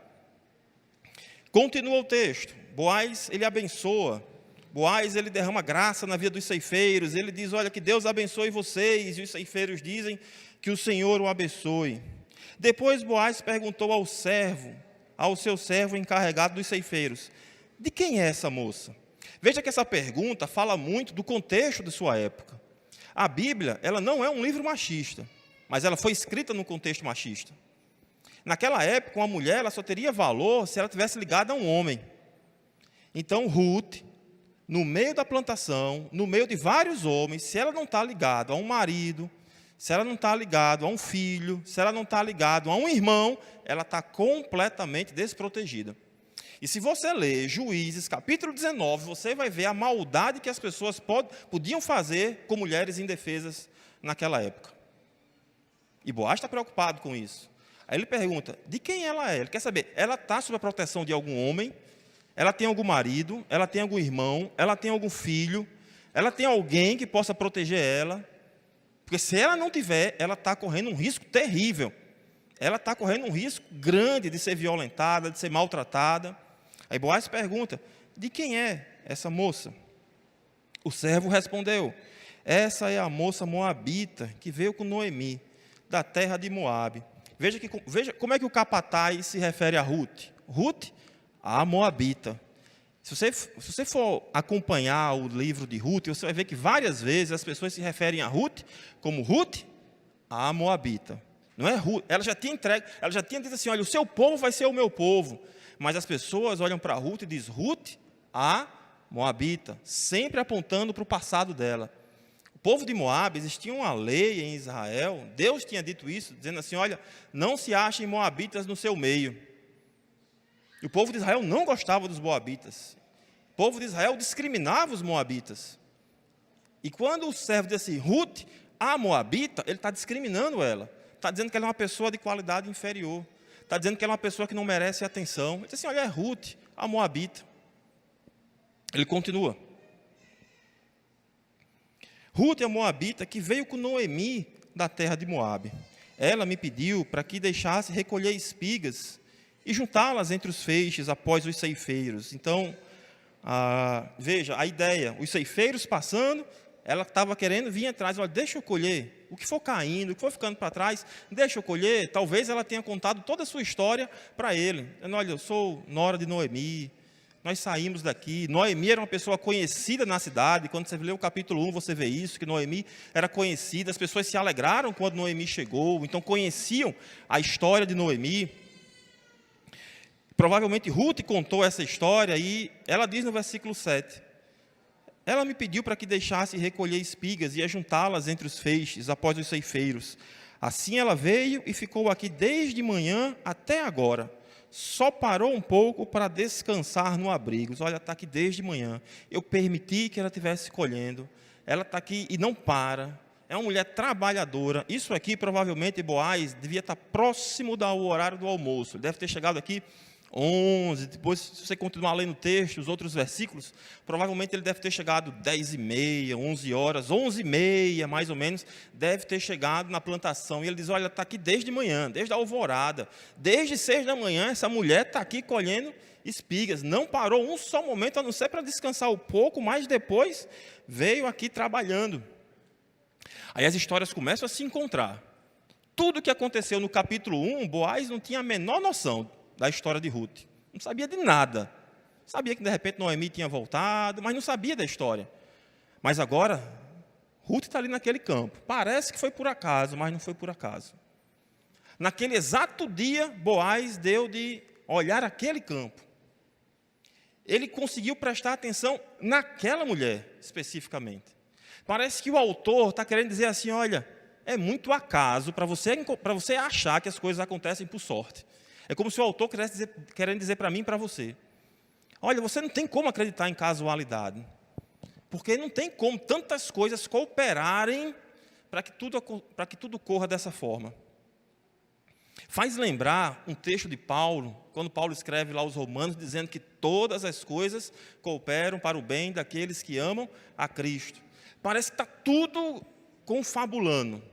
Continua o texto. Boaz, ele abençoa. Boaz, ele derrama graça na vida dos ceifeiros. Ele diz, olha, que Deus abençoe vocês. E os ceifeiros dizem que o Senhor o abençoe. Depois Boaz perguntou ao seu servo encarregado dos ceifeiros, de quem é essa moça? Veja que essa pergunta fala muito do contexto de sua época. A Bíblia, ela não é um livro machista, mas ela foi escrita num contexto machista. Naquela época, uma mulher ela só teria valor se ela tivesse ligada a um homem. Então, Ruth, no meio da plantação, no meio de vários homens, se ela não está ligada a um marido, se ela não está ligada a um filho, se ela não está ligada a um irmão, ela está completamente desprotegida. E se você ler Juízes, capítulo 19, você vai ver a maldade que as pessoas podiam fazer com mulheres indefesas naquela época. E Boaz está preocupado com isso. Aí ele pergunta, de quem ela é? Ele quer saber, ela está sob a proteção de algum homem? Ela tem algum marido? Ela tem algum irmão? Ela tem algum filho? Ela tem alguém que possa proteger ela? Porque se ela não tiver, ela está correndo um risco terrível. Ela está correndo um risco grande de ser violentada, de ser maltratada. Aí Boaz pergunta, de quem é essa moça? O servo respondeu, essa é a moça moabita que veio com Noemi, da terra de Moabe. Veja como é que o capataz se refere a Ruth. Ruth, a moabita. Se você for acompanhar o livro de Ruth, você vai ver que várias vezes as pessoas se referem a Ruth como Ruth, a moabita. Não é Ruth, ela já tinha dito assim, olha, o seu povo vai ser o meu povo. Mas as pessoas olham para Ruth e dizem, Ruth, a moabita, sempre apontando para o passado dela. O povo de Moabe, existia uma lei em Israel, Deus tinha dito isso, dizendo assim, olha, não se achem moabitas no seu meio. E o povo de Israel não gostava dos moabitas. O povo de Israel discriminava os moabitas. E quando o servo diz assim, Ruth, a moabita, ele está discriminando ela. Está dizendo que ela é uma pessoa de qualidade inferior. Está dizendo que ela é uma pessoa que não merece atenção. Ele diz assim, olha, é Ruth, a moabita. Ele continua. Ruth, a moabita, que veio com Noemi da terra de Moabe. Ela me pediu para que deixasse recolher espigas e juntá-las entre os feixes após os ceifeiros. Então, veja, a ideia, os ceifeiros passando, ela estava querendo vir atrás, olha, deixa eu colher, o que for caindo, o que for ficando para trás, deixa eu colher. Talvez ela tenha contado toda a sua história para ele. Olha, eu sou nora de Noemi, nós saímos daqui. Noemi era uma pessoa conhecida na cidade, quando você lê o capítulo 1, você vê isso, que Noemi era conhecida, as pessoas se alegraram quando Noemi chegou, então conheciam a história de Noemi. Provavelmente Ruth contou essa história e ela diz no versículo 7, ela me pediu para que deixasse recolher espigas e ajuntá-las entre os feixes após os ceifeiros. Assim ela veio e ficou aqui desde manhã até agora. Só parou um pouco para descansar no abrigo. Olha, está aqui desde manhã. Eu permiti que ela estivesse colhendo. Ela está aqui e não para. é uma mulher trabalhadora. Isso aqui, provavelmente, Boaz devia estar próximo do horário do almoço. Ele deve ter chegado aqui 11, depois, se você continuar lendo o texto, os outros versículos, provavelmente ele deve ter chegado 10h30, 11 horas, 11h30, mais ou menos, deve ter chegado na plantação. E ele diz, olha, está aqui desde manhã, desde a alvorada, desde 6 da manhã, essa mulher está aqui colhendo espigas, não parou um só momento, a não ser para descansar um pouco, mas depois veio aqui trabalhando. Aí as histórias começam a se encontrar. Tudo o que aconteceu no capítulo 1, Boaz não tinha a menor noção da história de Ruth. Não sabia de nada. Sabia que, de repente, Noemi tinha voltado, mas não sabia da história. Mas agora, Ruth está ali naquele campo. Parece que foi por acaso, mas não foi por acaso. Naquele exato dia, Boaz deu de olhar aquele campo. Ele conseguiu prestar atenção naquela mulher, especificamente. Parece que o autor está querendo dizer assim, olha, é muito acaso para você achar que as coisas acontecem por sorte. É como se o autor querendo dizer para mim e para você, olha, você não tem como acreditar em casualidade, porque não tem como tantas coisas cooperarem para que tudo corra dessa forma. Faz lembrar um texto de Paulo, quando Paulo escreve lá aos Romanos, dizendo que todas as coisas cooperam para o bem daqueles que amam a Cristo. Parece que está tudo confabulando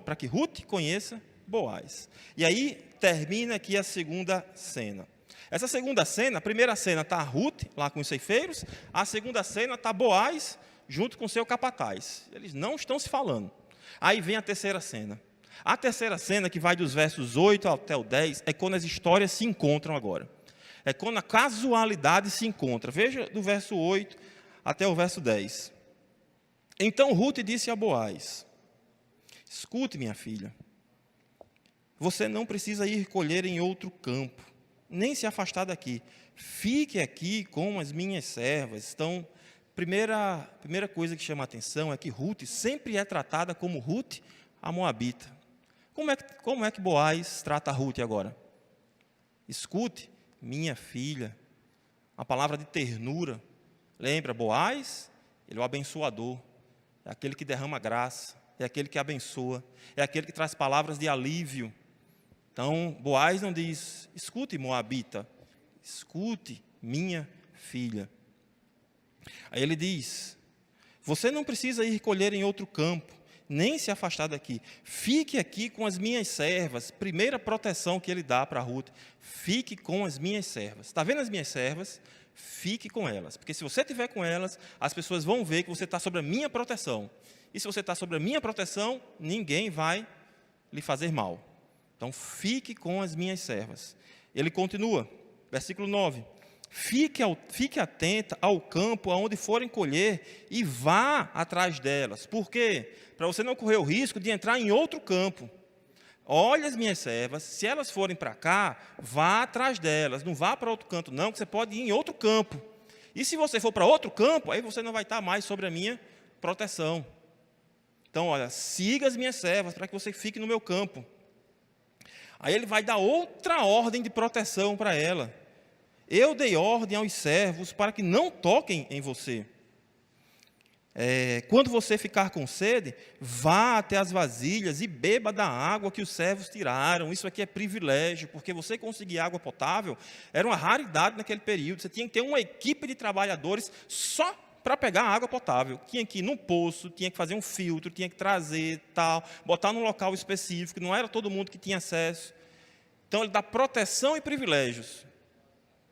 para que Ruth conheça Boaz. E aí termina aqui a segunda cena. Essa segunda cena, a primeira cena está Ruth, lá com os ceifeiros, a segunda cena está Boaz, junto com seu capataz. Eles não estão se falando. Aí vem a terceira cena. A terceira cena, que vai dos versos 8 até o 10, é quando as histórias se encontram agora. É quando a casualidade se encontra. Veja do verso 8 até o verso 10. Então Ruth disse a Boaz, escute, minha filha, você não precisa ir colher em outro campo, nem se afastar daqui. Fique aqui com as minhas servas. Então, primeira coisa que chama a atenção é que Ruth sempre é tratada como Ruth, a moabita. Como é que Boaz trata a Ruth agora? Escute, minha filha. Uma palavra de ternura. Lembra, Boaz, ele é o abençoador. É aquele que derrama graça. É aquele que abençoa. É aquele que traz palavras de alívio. Então, Boaz não diz, escute, moabita. Escute, minha filha. Aí ele diz, você não precisa ir colher em outro campo, nem se afastar daqui. Fique aqui com as minhas servas. Primeira proteção que ele dá para Ruth. Fique com as minhas servas. Está vendo as minhas servas? Fique com elas. Porque se você estiver com elas, as pessoas vão ver que você está sob a minha proteção. E se você está sob a minha proteção, ninguém vai lhe fazer mal. Então, fique com as minhas servas. Ele continua, versículo 9. Fique atenta ao campo aonde forem colher e vá atrás delas. Por quê? Para você não correr o risco de entrar em outro campo. Olhe as minhas servas, se elas forem para cá, vá atrás delas. Não vá para outro canto não, que você pode ir em outro campo. E se você for para outro campo, aí você não vai estar mais sobre a minha proteção. Então, olha, siga as minhas servas para que você fique no meu campo. Aí ele vai dar outra ordem de proteção para ela. Eu dei ordem aos servos para que não toquem em você. Quando você ficar com sede, vá até as vasilhas e beba da água que os servos tiraram. Isso aqui é privilégio, porque você conseguir água potável era uma raridade naquele período. Você tinha que ter uma equipe de trabalhadores só para pegar água potável. Tinha que ir num poço, tinha que fazer um filtro, tinha que trazer, tal, botar num local específico. Não era todo mundo que tinha acesso. Então, ele dá proteção e privilégios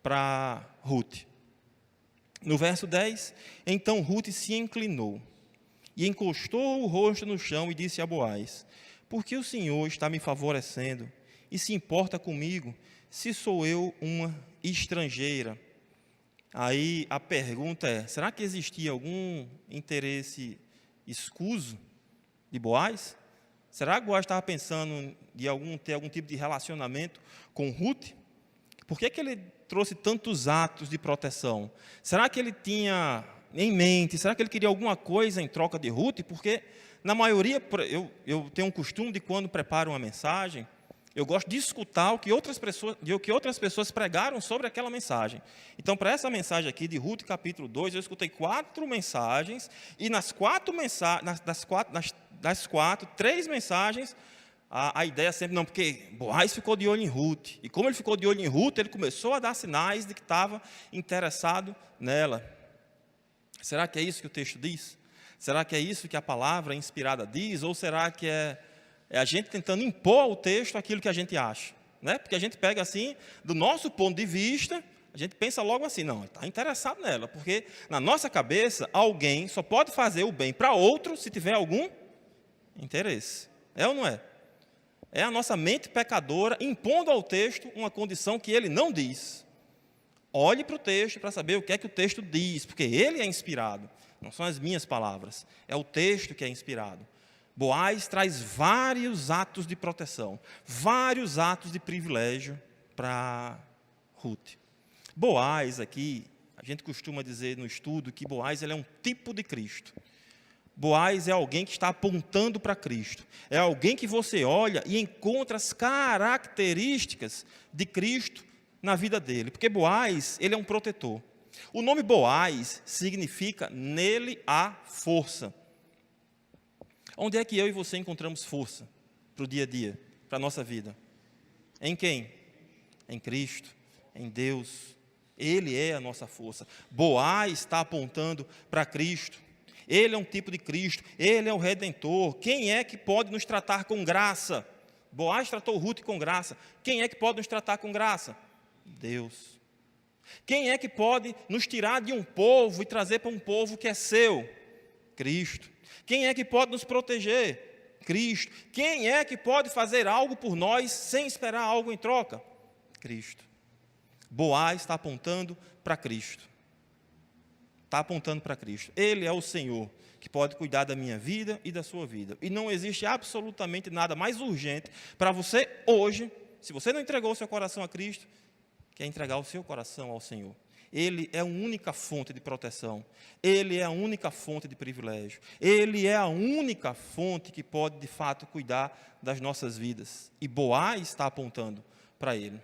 para Ruth. No verso 10, então Ruth se inclinou e encostou o rosto no chão e disse a Boaz, por que o Senhor está me favorecendo e se importa comigo, se sou eu uma estrangeira? Aí a pergunta é, será que existia algum interesse escuso de Boaz? Será que Boaz estava pensando em ter algum tipo de relacionamento com Ruth? Por que ele trouxe tantos atos de proteção? Será que ele tinha em mente, será que ele queria alguma coisa em troca de Ruth? Porque, na maioria, eu tenho um costume de quando preparo uma mensagem, Eu gosto de escutar o que outras pessoas pregaram sobre aquela mensagem. Então, para essa mensagem aqui de Ruth, capítulo 2, eu escutei 4 mensagens, e das 3 mensagens, a ideia sempre, não, porque Boaz ficou de olho em Ruth. E como ele ficou de olho em Ruth, ele começou a dar sinais de que estava interessado nela. Será que é isso que o texto diz? Será que é isso que a palavra inspirada diz? Ou será que é a gente tentando impor ao texto aquilo que a gente acha? Né? Porque a gente pega assim, do nosso ponto de vista, a gente pensa logo assim, não, ele está interessado nela. Porque na nossa cabeça, alguém só pode fazer o bem para outro se tiver algum interesse. É ou não é? É a nossa mente pecadora impondo ao texto uma condição que ele não diz. Olhe para o texto para saber o que é que o texto diz, porque ele é inspirado. Não são as minhas palavras, é o texto que é inspirado. Boaz traz vários atos de proteção, vários atos de privilégio para Ruth. Boaz aqui, a gente costuma dizer no estudo que Boaz ele é um tipo de Cristo. Boaz é alguém que está apontando para Cristo. É alguém que você olha e encontra as características de Cristo na vida dele. Porque Boaz, ele é um protetor. O nome Boaz significa nele há força. Onde é que eu e você encontramos força para o dia a dia, para a nossa vida? Em quem? Em Cristo, em Deus. Ele é a nossa força. Boaz está apontando para Cristo. Ele é um tipo de Cristo, ele é o Redentor. Quem é que pode nos tratar com graça? Boaz tratou Ruth com graça. Quem é que pode nos tratar com graça? Deus. Quem é que pode nos tirar de um povo e trazer para um povo que é seu? Cristo. Quem é que pode nos proteger? Cristo. Quem é que pode fazer algo por nós sem esperar algo em troca? Cristo. Boaz está apontando para Cristo. Está apontando para Cristo. Ele é o Senhor que pode cuidar da minha vida e da sua vida. E não existe absolutamente nada mais urgente para você hoje, se você não entregou o seu coração a Cristo, que é entregar o seu coração ao Senhor. Ele é a única fonte de proteção. Ele é a única fonte de privilégio. Ele é a única fonte que pode, de fato, cuidar das nossas vidas. E Boaz está apontando para ele.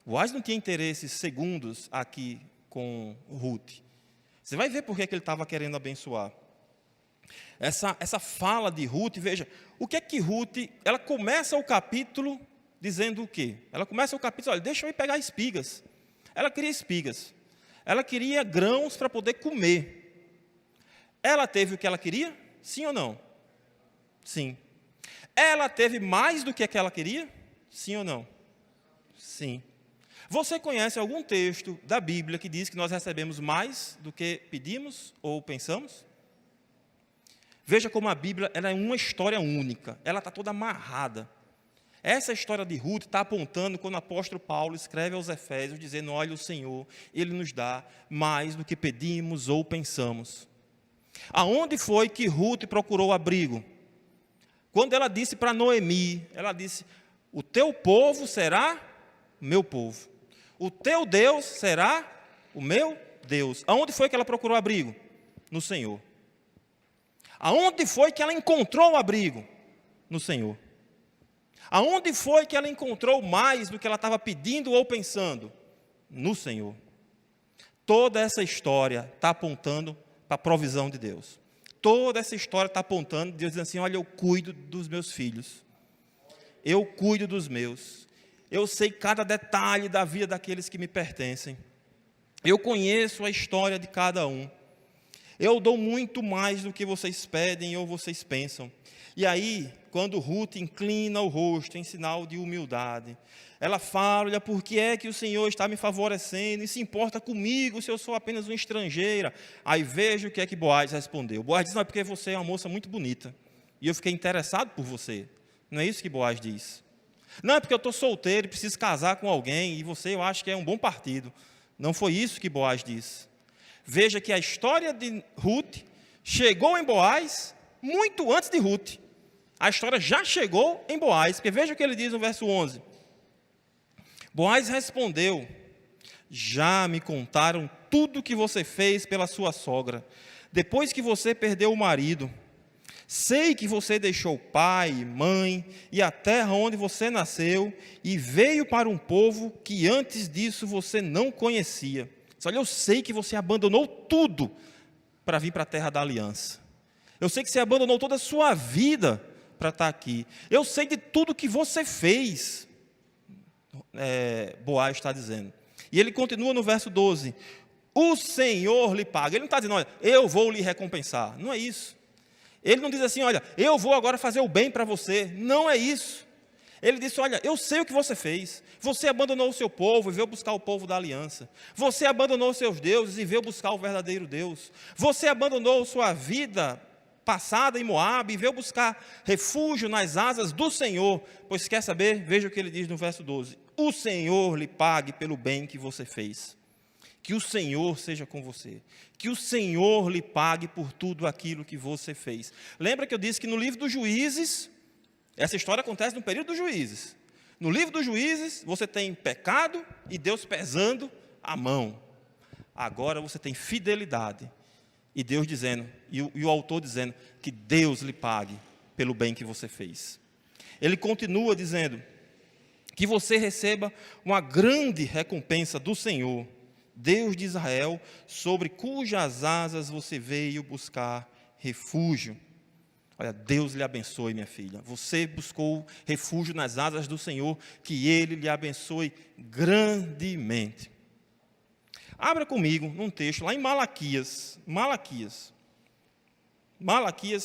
Boaz não tinha interesses segundos aqui com Ruth. Você vai ver por que ele estava querendo abençoar. Essa fala de Ruth, veja, o que é que Ruth, ela começa o capítulo dizendo o quê? Ela começa o capítulo, olha, deixa eu ir pegar espigas. Ela queria espigas. Ela queria grãos para poder comer. Ela teve o que ela queria? Sim ou não? Sim. Ela teve mais do que ela queria? Sim ou não? Sim. Você conhece algum texto da Bíblia que diz que nós recebemos mais do que pedimos ou pensamos? Veja como a Bíblia ela é uma história única, ela está toda amarrada. Essa história de Ruth está apontando quando o apóstolo Paulo escreve aos Efésios, dizendo, olha, o Senhor, Ele nos dá mais do que pedimos ou pensamos. Aonde foi que Ruth procurou abrigo? Quando ela disse para Noemi, ela disse, o teu povo será meu povo. O teu Deus será o meu Deus. Aonde foi que ela procurou abrigo? No Senhor. Aonde foi que ela encontrou abrigo? No Senhor. Aonde foi que ela encontrou mais do que ela estava pedindo ou pensando? No Senhor. Toda essa história está apontando para a provisão de Deus. Toda essa história está apontando, Deus dizendo assim, olha, eu cuido dos meus filhos. Eu cuido dos meus. Eu sei cada detalhe da vida daqueles que me pertencem. Eu conheço a história de cada um. Eu dou muito mais do que vocês pedem ou vocês pensam. E aí, quando Ruth inclina o rosto em sinal de humildade, ela fala, olha, por que é que o Senhor está me favorecendo e se importa comigo se eu sou apenas uma estrangeira? Aí veja o que é que Boaz respondeu. Boaz diz, não, é porque você é uma moça muito bonita e eu fiquei interessado por você. Não é isso que Boaz diz. Não, é porque eu estou solteiro e preciso casar com alguém e você, eu acho que é um bom partido. Não foi isso que Boaz disse. Veja que a história de Ruth chegou em Boaz muito antes de Ruth. A história já chegou em Boaz, porque veja o que ele diz no verso 11. Boaz respondeu, já me contaram tudo o que você fez pela sua sogra, depois que você perdeu o marido. Sei que você deixou pai, mãe e a terra onde você nasceu e veio para um povo que antes disso você não conhecia. Olha, eu sei que você abandonou tudo para vir para a terra da aliança. Eu sei que você abandonou toda a sua vida para estar aqui. Eu sei de tudo que você fez, Boaz está dizendo. E ele continua no verso 12. O Senhor lhe paga. Ele não está dizendo, olha, eu vou lhe recompensar. Não é isso. Ele não diz assim, olha, eu vou agora fazer o bem para você. Não é isso. Ele disse, olha, eu sei o que você fez. Você abandonou o seu povo e veio buscar o povo da aliança. Você abandonou os seus deuses e veio buscar o verdadeiro Deus. Você abandonou sua vida passada em Moabe e veio buscar refúgio nas asas do Senhor. Pois quer saber? Veja o que ele diz no verso 12. O Senhor lhe pague pelo bem que você fez. Que o Senhor seja com você. Que o Senhor lhe pague por tudo aquilo que você fez. Lembra que eu disse que no livro dos Juízes, essa história acontece no período dos Juízes. No livro dos Juízes, você tem pecado e Deus pesando a mão. Agora você tem fidelidade. E Deus dizendo, e o autor dizendo, que Deus lhe pague pelo bem que você fez. Ele continua dizendo, que você receba uma grande recompensa do Senhor, Deus de Israel, sobre cujas asas você veio buscar refúgio. Olha, Deus lhe abençoe, minha filha. Você buscou refúgio nas asas do Senhor, que Ele lhe abençoe grandemente. Abra comigo num texto lá em Malaquias. Malaquias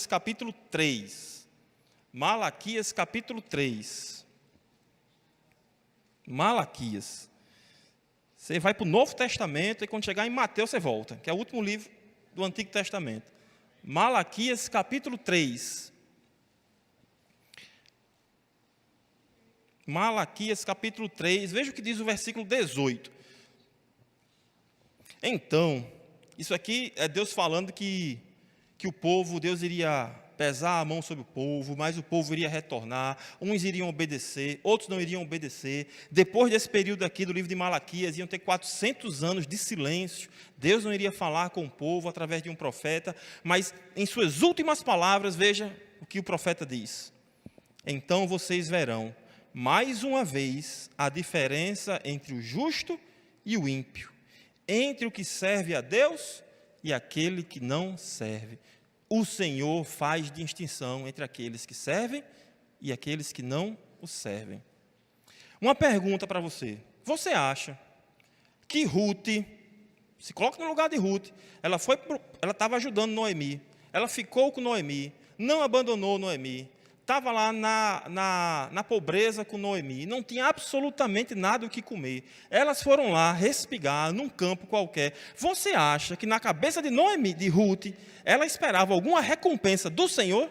capítulo 3. Malaquias capítulo 3. Malaquias. Você vai para o Novo Testamento e quando chegar em Mateus você volta, que é o último livro do Antigo Testamento. Malaquias capítulo 3. Malaquias capítulo 3, veja o que diz o versículo 18. Então, isso aqui é Deus falando que o povo, Deus iria pesar a mão sobre o povo, mas o povo iria retornar, uns iriam obedecer, outros não iriam obedecer. Depois desse período aqui do livro de Malaquias, iam ter 400 anos de silêncio, Deus não iria falar com o povo através de um profeta, mas em suas últimas palavras, veja o que o profeta diz. Então vocês verão, mais uma vez, a diferença entre o justo e o ímpio, entre o que serve a Deus e aquele que não serve. O Senhor faz distinção entre aqueles que servem e aqueles que não o servem. Uma pergunta para você. Você acha que Ruth, se coloca no lugar de Ruth, ela estava ajudando Noemi, ela ficou com Noemi, não abandonou Noemi, estava lá na pobreza com Noemi, não tinha absolutamente nada o que comer. Elas foram lá respigar num campo qualquer. Você acha que na cabeça de Noemi, de Ruth, ela esperava alguma recompensa do Senhor?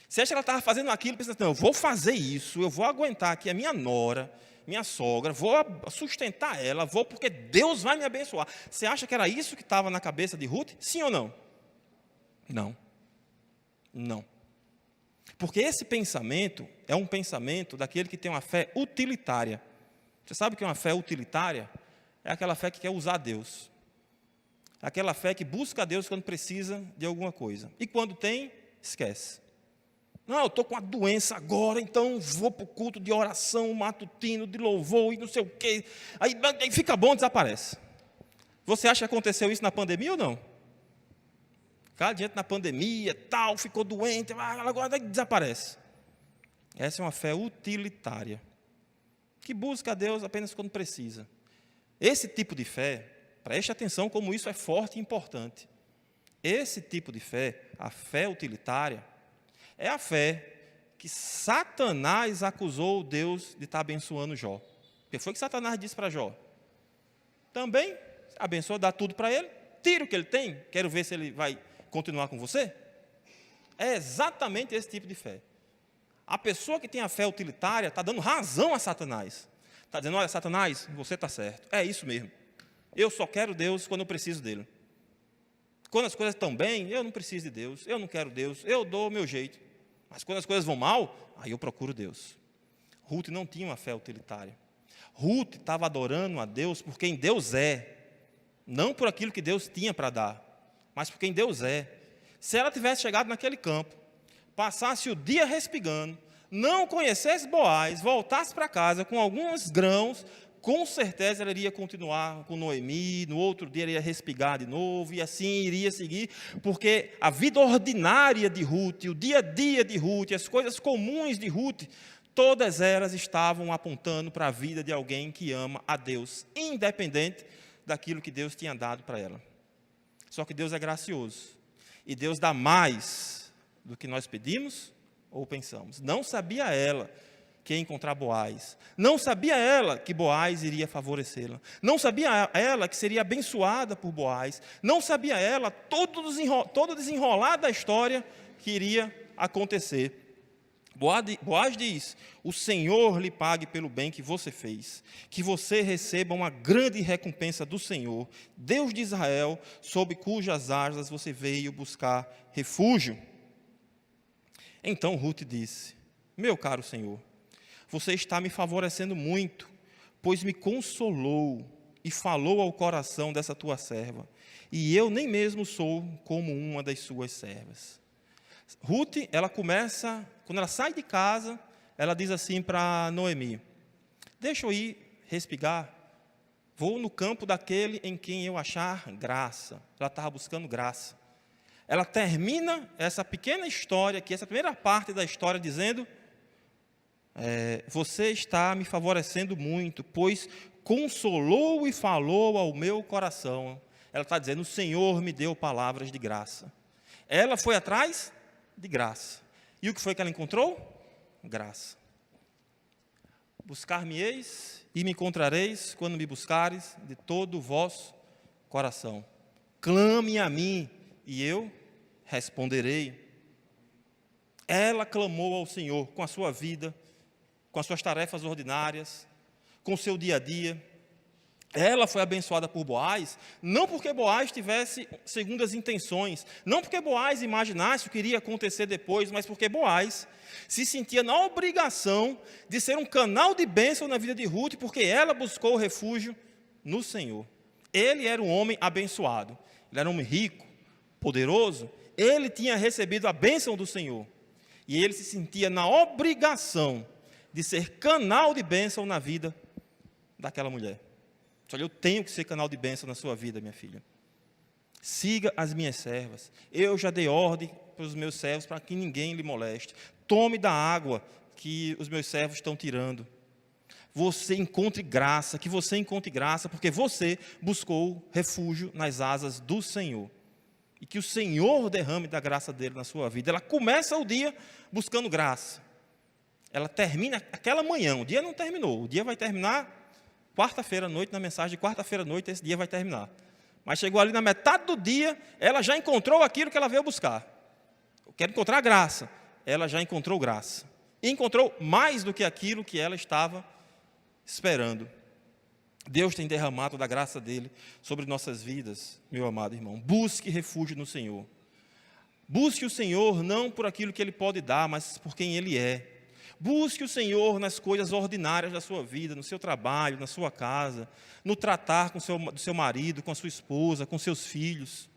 Você acha que ela estava fazendo aquilo, pensando, não, eu vou fazer isso, eu vou aguentar aqui a minha nora, minha sogra, vou sustentar ela, porque Deus vai me abençoar. Você acha que era isso que estava na cabeça de Ruth? Sim ou não? Não. Não. Porque esse pensamento é um pensamento daquele que tem uma fé utilitária. Você sabe o que é uma fé utilitária? É aquela fé que quer usar Deus. Aquela fé que busca a Deus quando precisa de alguma coisa. E quando tem, esquece. Não, eu estou com uma doença agora, então vou para o culto de oração matutino, de louvor e não sei o quê. Aí fica bom, desaparece. Você acha que aconteceu isso na pandemia ou não? Ficar diante na pandemia, tal, ficou doente, agora desaparece. Essa é uma fé utilitária, que busca a Deus apenas quando precisa. Esse tipo de fé, preste atenção como isso é forte e importante. Esse tipo de fé, a fé utilitária, é a fé que Satanás acusou Deus de estar abençoando Jó. O que foi que Satanás disse para Jó? Também abençoa, dá tudo para ele, tira o que ele tem, quero ver se ele vai continuar com você. É exatamente esse tipo de fé. A pessoa que tem a fé utilitária está dando razão a Satanás. Está dizendo, olha, Satanás, você está certo. É isso mesmo. Eu só quero Deus quando eu preciso dele. Quando as coisas estão bem, eu não preciso de Deus. Eu não quero Deus. Eu dou o meu jeito. Mas quando as coisas vão mal, aí eu procuro Deus. Ruth não tinha uma fé utilitária. Ruth estava adorando a Deus por quem Deus é. Não por aquilo que Deus tinha para dar, mas por quem Deus é. Se ela tivesse chegado naquele campo, passasse o dia respigando, não conhecesse Boaz, voltasse para casa com alguns grãos, com certeza ela iria continuar com Noemi, no outro dia ela ia respigar de novo, e assim iria seguir, porque a vida ordinária de Ruth, o dia a dia de Ruth, as coisas comuns de Ruth, todas elas estavam apontando para a vida de alguém que ama a Deus, independente daquilo que Deus tinha dado para ela. Só que Deus é gracioso, e Deus dá mais do que nós pedimos ou pensamos. Não sabia ela que ia encontrar Boaz. Não sabia ela que Boaz iria favorecê-la. Não sabia ela que seria abençoada por Boaz. Não sabia ela todo o desenrolar da história que iria acontecer. Boaz diz: o Senhor lhe pague pelo bem que você fez, que você receba uma grande recompensa do Senhor, Deus de Israel, sob cujas asas você veio buscar refúgio. Então Ruth disse: meu caro Senhor, você está me favorecendo muito, pois me consolou e falou ao coração dessa tua serva, e eu nem mesmo sou como uma das suas servas. Ruth, ela começa, quando ela sai de casa, ela diz assim para Noemi: deixa eu ir respigar, vou no campo daquele em quem eu achar graça. Ela estava buscando graça. Ela termina essa pequena história aqui, essa primeira parte da história, dizendo: você está me favorecendo muito, pois consolou e falou ao meu coração. Ela está dizendo: o Senhor me deu palavras de graça. Ela foi atrás de graça. E o que foi que ela encontrou? Graça. Buscar-me-eis e me encontrareis quando me buscares de todo o vosso coração. Clame a mim e eu responderei. Ela clamou ao Senhor com a sua vida, com as suas tarefas ordinárias, com o seu dia a dia. Ela foi abençoada por Boaz, não porque Boaz tivesse segundas intenções, não porque Boaz imaginasse o que iria acontecer depois, mas porque Boaz se sentia na obrigação de ser um canal de bênção na vida de Ruth, porque ela buscou refúgio no Senhor. Ele era um homem abençoado, ele era um homem rico, poderoso, ele tinha recebido a bênção do Senhor, e ele se sentia na obrigação de ser canal de bênção na vida daquela mulher. Olha, eu tenho que ser canal de bênção na sua vida, minha filha. Siga as minhas servas. Eu já dei ordem para os meus servos para que ninguém lhe moleste. Tome da água que os meus servos estão tirando. Você encontre graça, que você encontre graça, porque você buscou refúgio nas asas do Senhor. E que o Senhor derrame da graça dele na sua vida. Ela começa o dia buscando graça. Ela termina aquela manhã, o dia não terminou, o dia vai terminar quarta-feira à noite, na mensagem de quarta-feira à noite, esse dia vai terminar. Mas chegou ali na metade do dia, ela já encontrou aquilo que ela veio buscar. Eu quero encontrar graça. Ela já encontrou graça. E encontrou mais do que aquilo que ela estava esperando. Deus tem derramado da graça dele sobre nossas vidas, meu amado irmão. Busque refúgio no Senhor. Busque o Senhor não por aquilo que ele pode dar, mas por quem ele é. Busque o Senhor nas coisas ordinárias da sua vida, no seu trabalho, na sua casa, no tratar do seu marido, com a sua esposa, com seus filhos,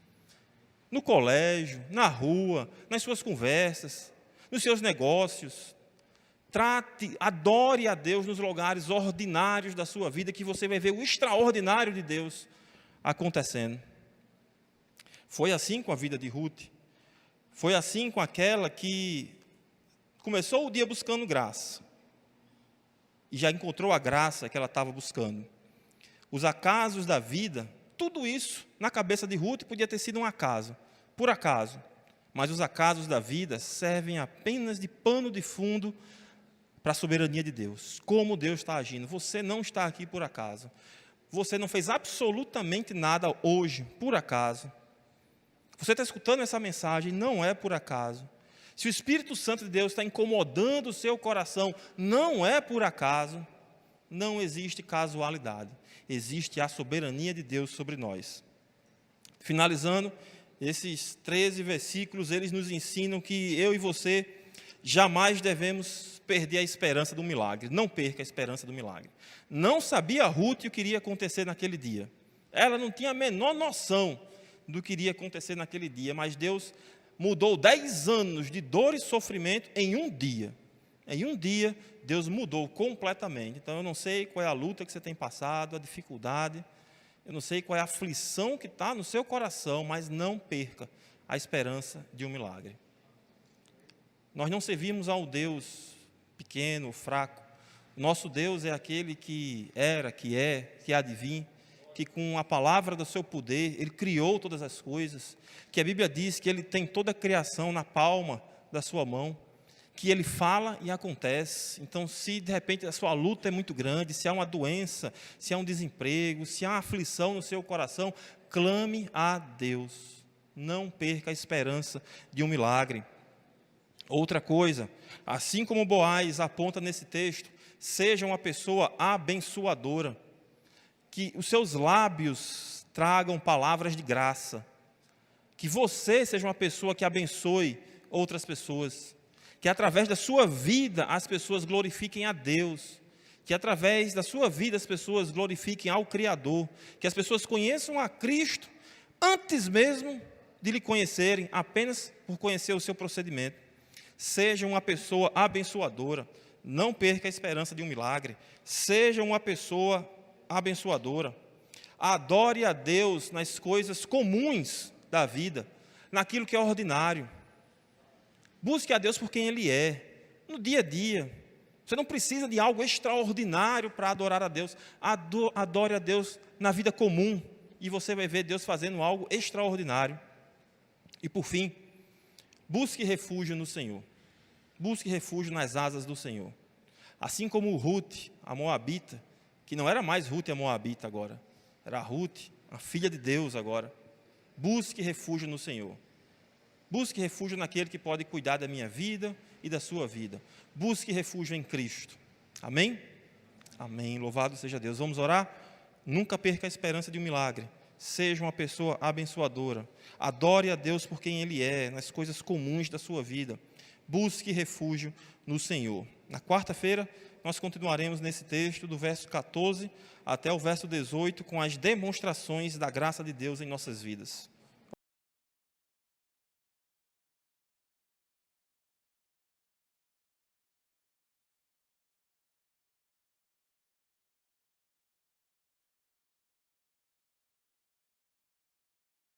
no colégio, na rua, nas suas conversas, nos seus negócios. Adore a Deus nos lugares ordinários da sua vida, que você vai ver o extraordinário de Deus acontecendo. Foi assim com a vida de Ruth, foi assim com aquela que começou o dia buscando graça, e já encontrou a graça que ela estava buscando. Os acasos da vida, tudo isso na cabeça de Ruth podia ter sido um acaso, por acaso, mas os acasos da vida servem apenas de pano de fundo para a soberania de Deus. Como Deus está agindo. Você não está aqui por acaso. Você não fez absolutamente nada hoje por acaso. Você está escutando essa mensagem, não é por acaso. Se o Espírito Santo de Deus está incomodando o seu coração, não é por acaso. Não existe casualidade. Existe a soberania de Deus sobre nós. Finalizando, esses 13 versículos, eles nos ensinam que eu e você jamais devemos perder a esperança do milagre. Não perca a esperança do milagre. Não sabia Ruth o que iria acontecer naquele dia. Ela não tinha a menor noção do que iria acontecer naquele dia, mas Deus mudou 10 anos de dor e sofrimento em um dia. Em um dia, Deus mudou completamente. Então, eu não sei qual é a luta que você tem passado, a dificuldade, eu não sei qual é a aflição que está no seu coração, mas não perca a esperança de um milagre. Nós não servimos ao Deus pequeno, fraco. Nosso Deus é aquele que era, que é, que há de vir, que com a palavra do seu poder, Ele criou todas as coisas, que a Bíblia diz que Ele tem toda a criação na palma da sua mão, que Ele fala e acontece. Então, se de repente a sua luta é muito grande, se há uma doença, se há um desemprego, se há uma aflição no seu coração, clame a Deus. Não perca a esperança de um milagre. Outra coisa, assim como Boaz aponta nesse texto, seja uma pessoa abençoadora, que os seus lábios tragam palavras de graça, que você seja uma pessoa que abençoe outras pessoas, que através da sua vida as pessoas glorifiquem a Deus, que através da sua vida as pessoas glorifiquem ao Criador, que as pessoas conheçam a Cristo antes mesmo de lhe conhecerem, apenas por conhecer o seu procedimento. Seja uma pessoa abençoadora, não perca a esperança de um milagre, seja uma pessoa abençoadora, adore a Deus nas coisas comuns da vida, naquilo que é ordinário. Busque a Deus por quem Ele é, no dia a dia. Você não precisa de algo extraordinário para adorar a Deus. Adore a Deus na vida comum e você vai ver Deus fazendo algo extraordinário. E por fim, busque refúgio no Senhor. Busque refúgio nas asas do Senhor. Assim como Ruth, a moabita, que não era mais Ruth a moabita agora, era Ruth, a filha de Deus agora. Busque refúgio no Senhor. Busque refúgio naquele que pode cuidar da minha vida e da sua vida. Busque refúgio em Cristo. Amém? Amém. Louvado seja Deus. Vamos orar? Nunca perca a esperança de um milagre. Seja uma pessoa abençoadora. Adore a Deus por quem Ele é, nas coisas comuns da sua vida. Busque refúgio no Senhor. Na quarta-feira, nós continuaremos nesse texto do verso 14 até o verso 18, com as demonstrações da graça de Deus em nossas vidas.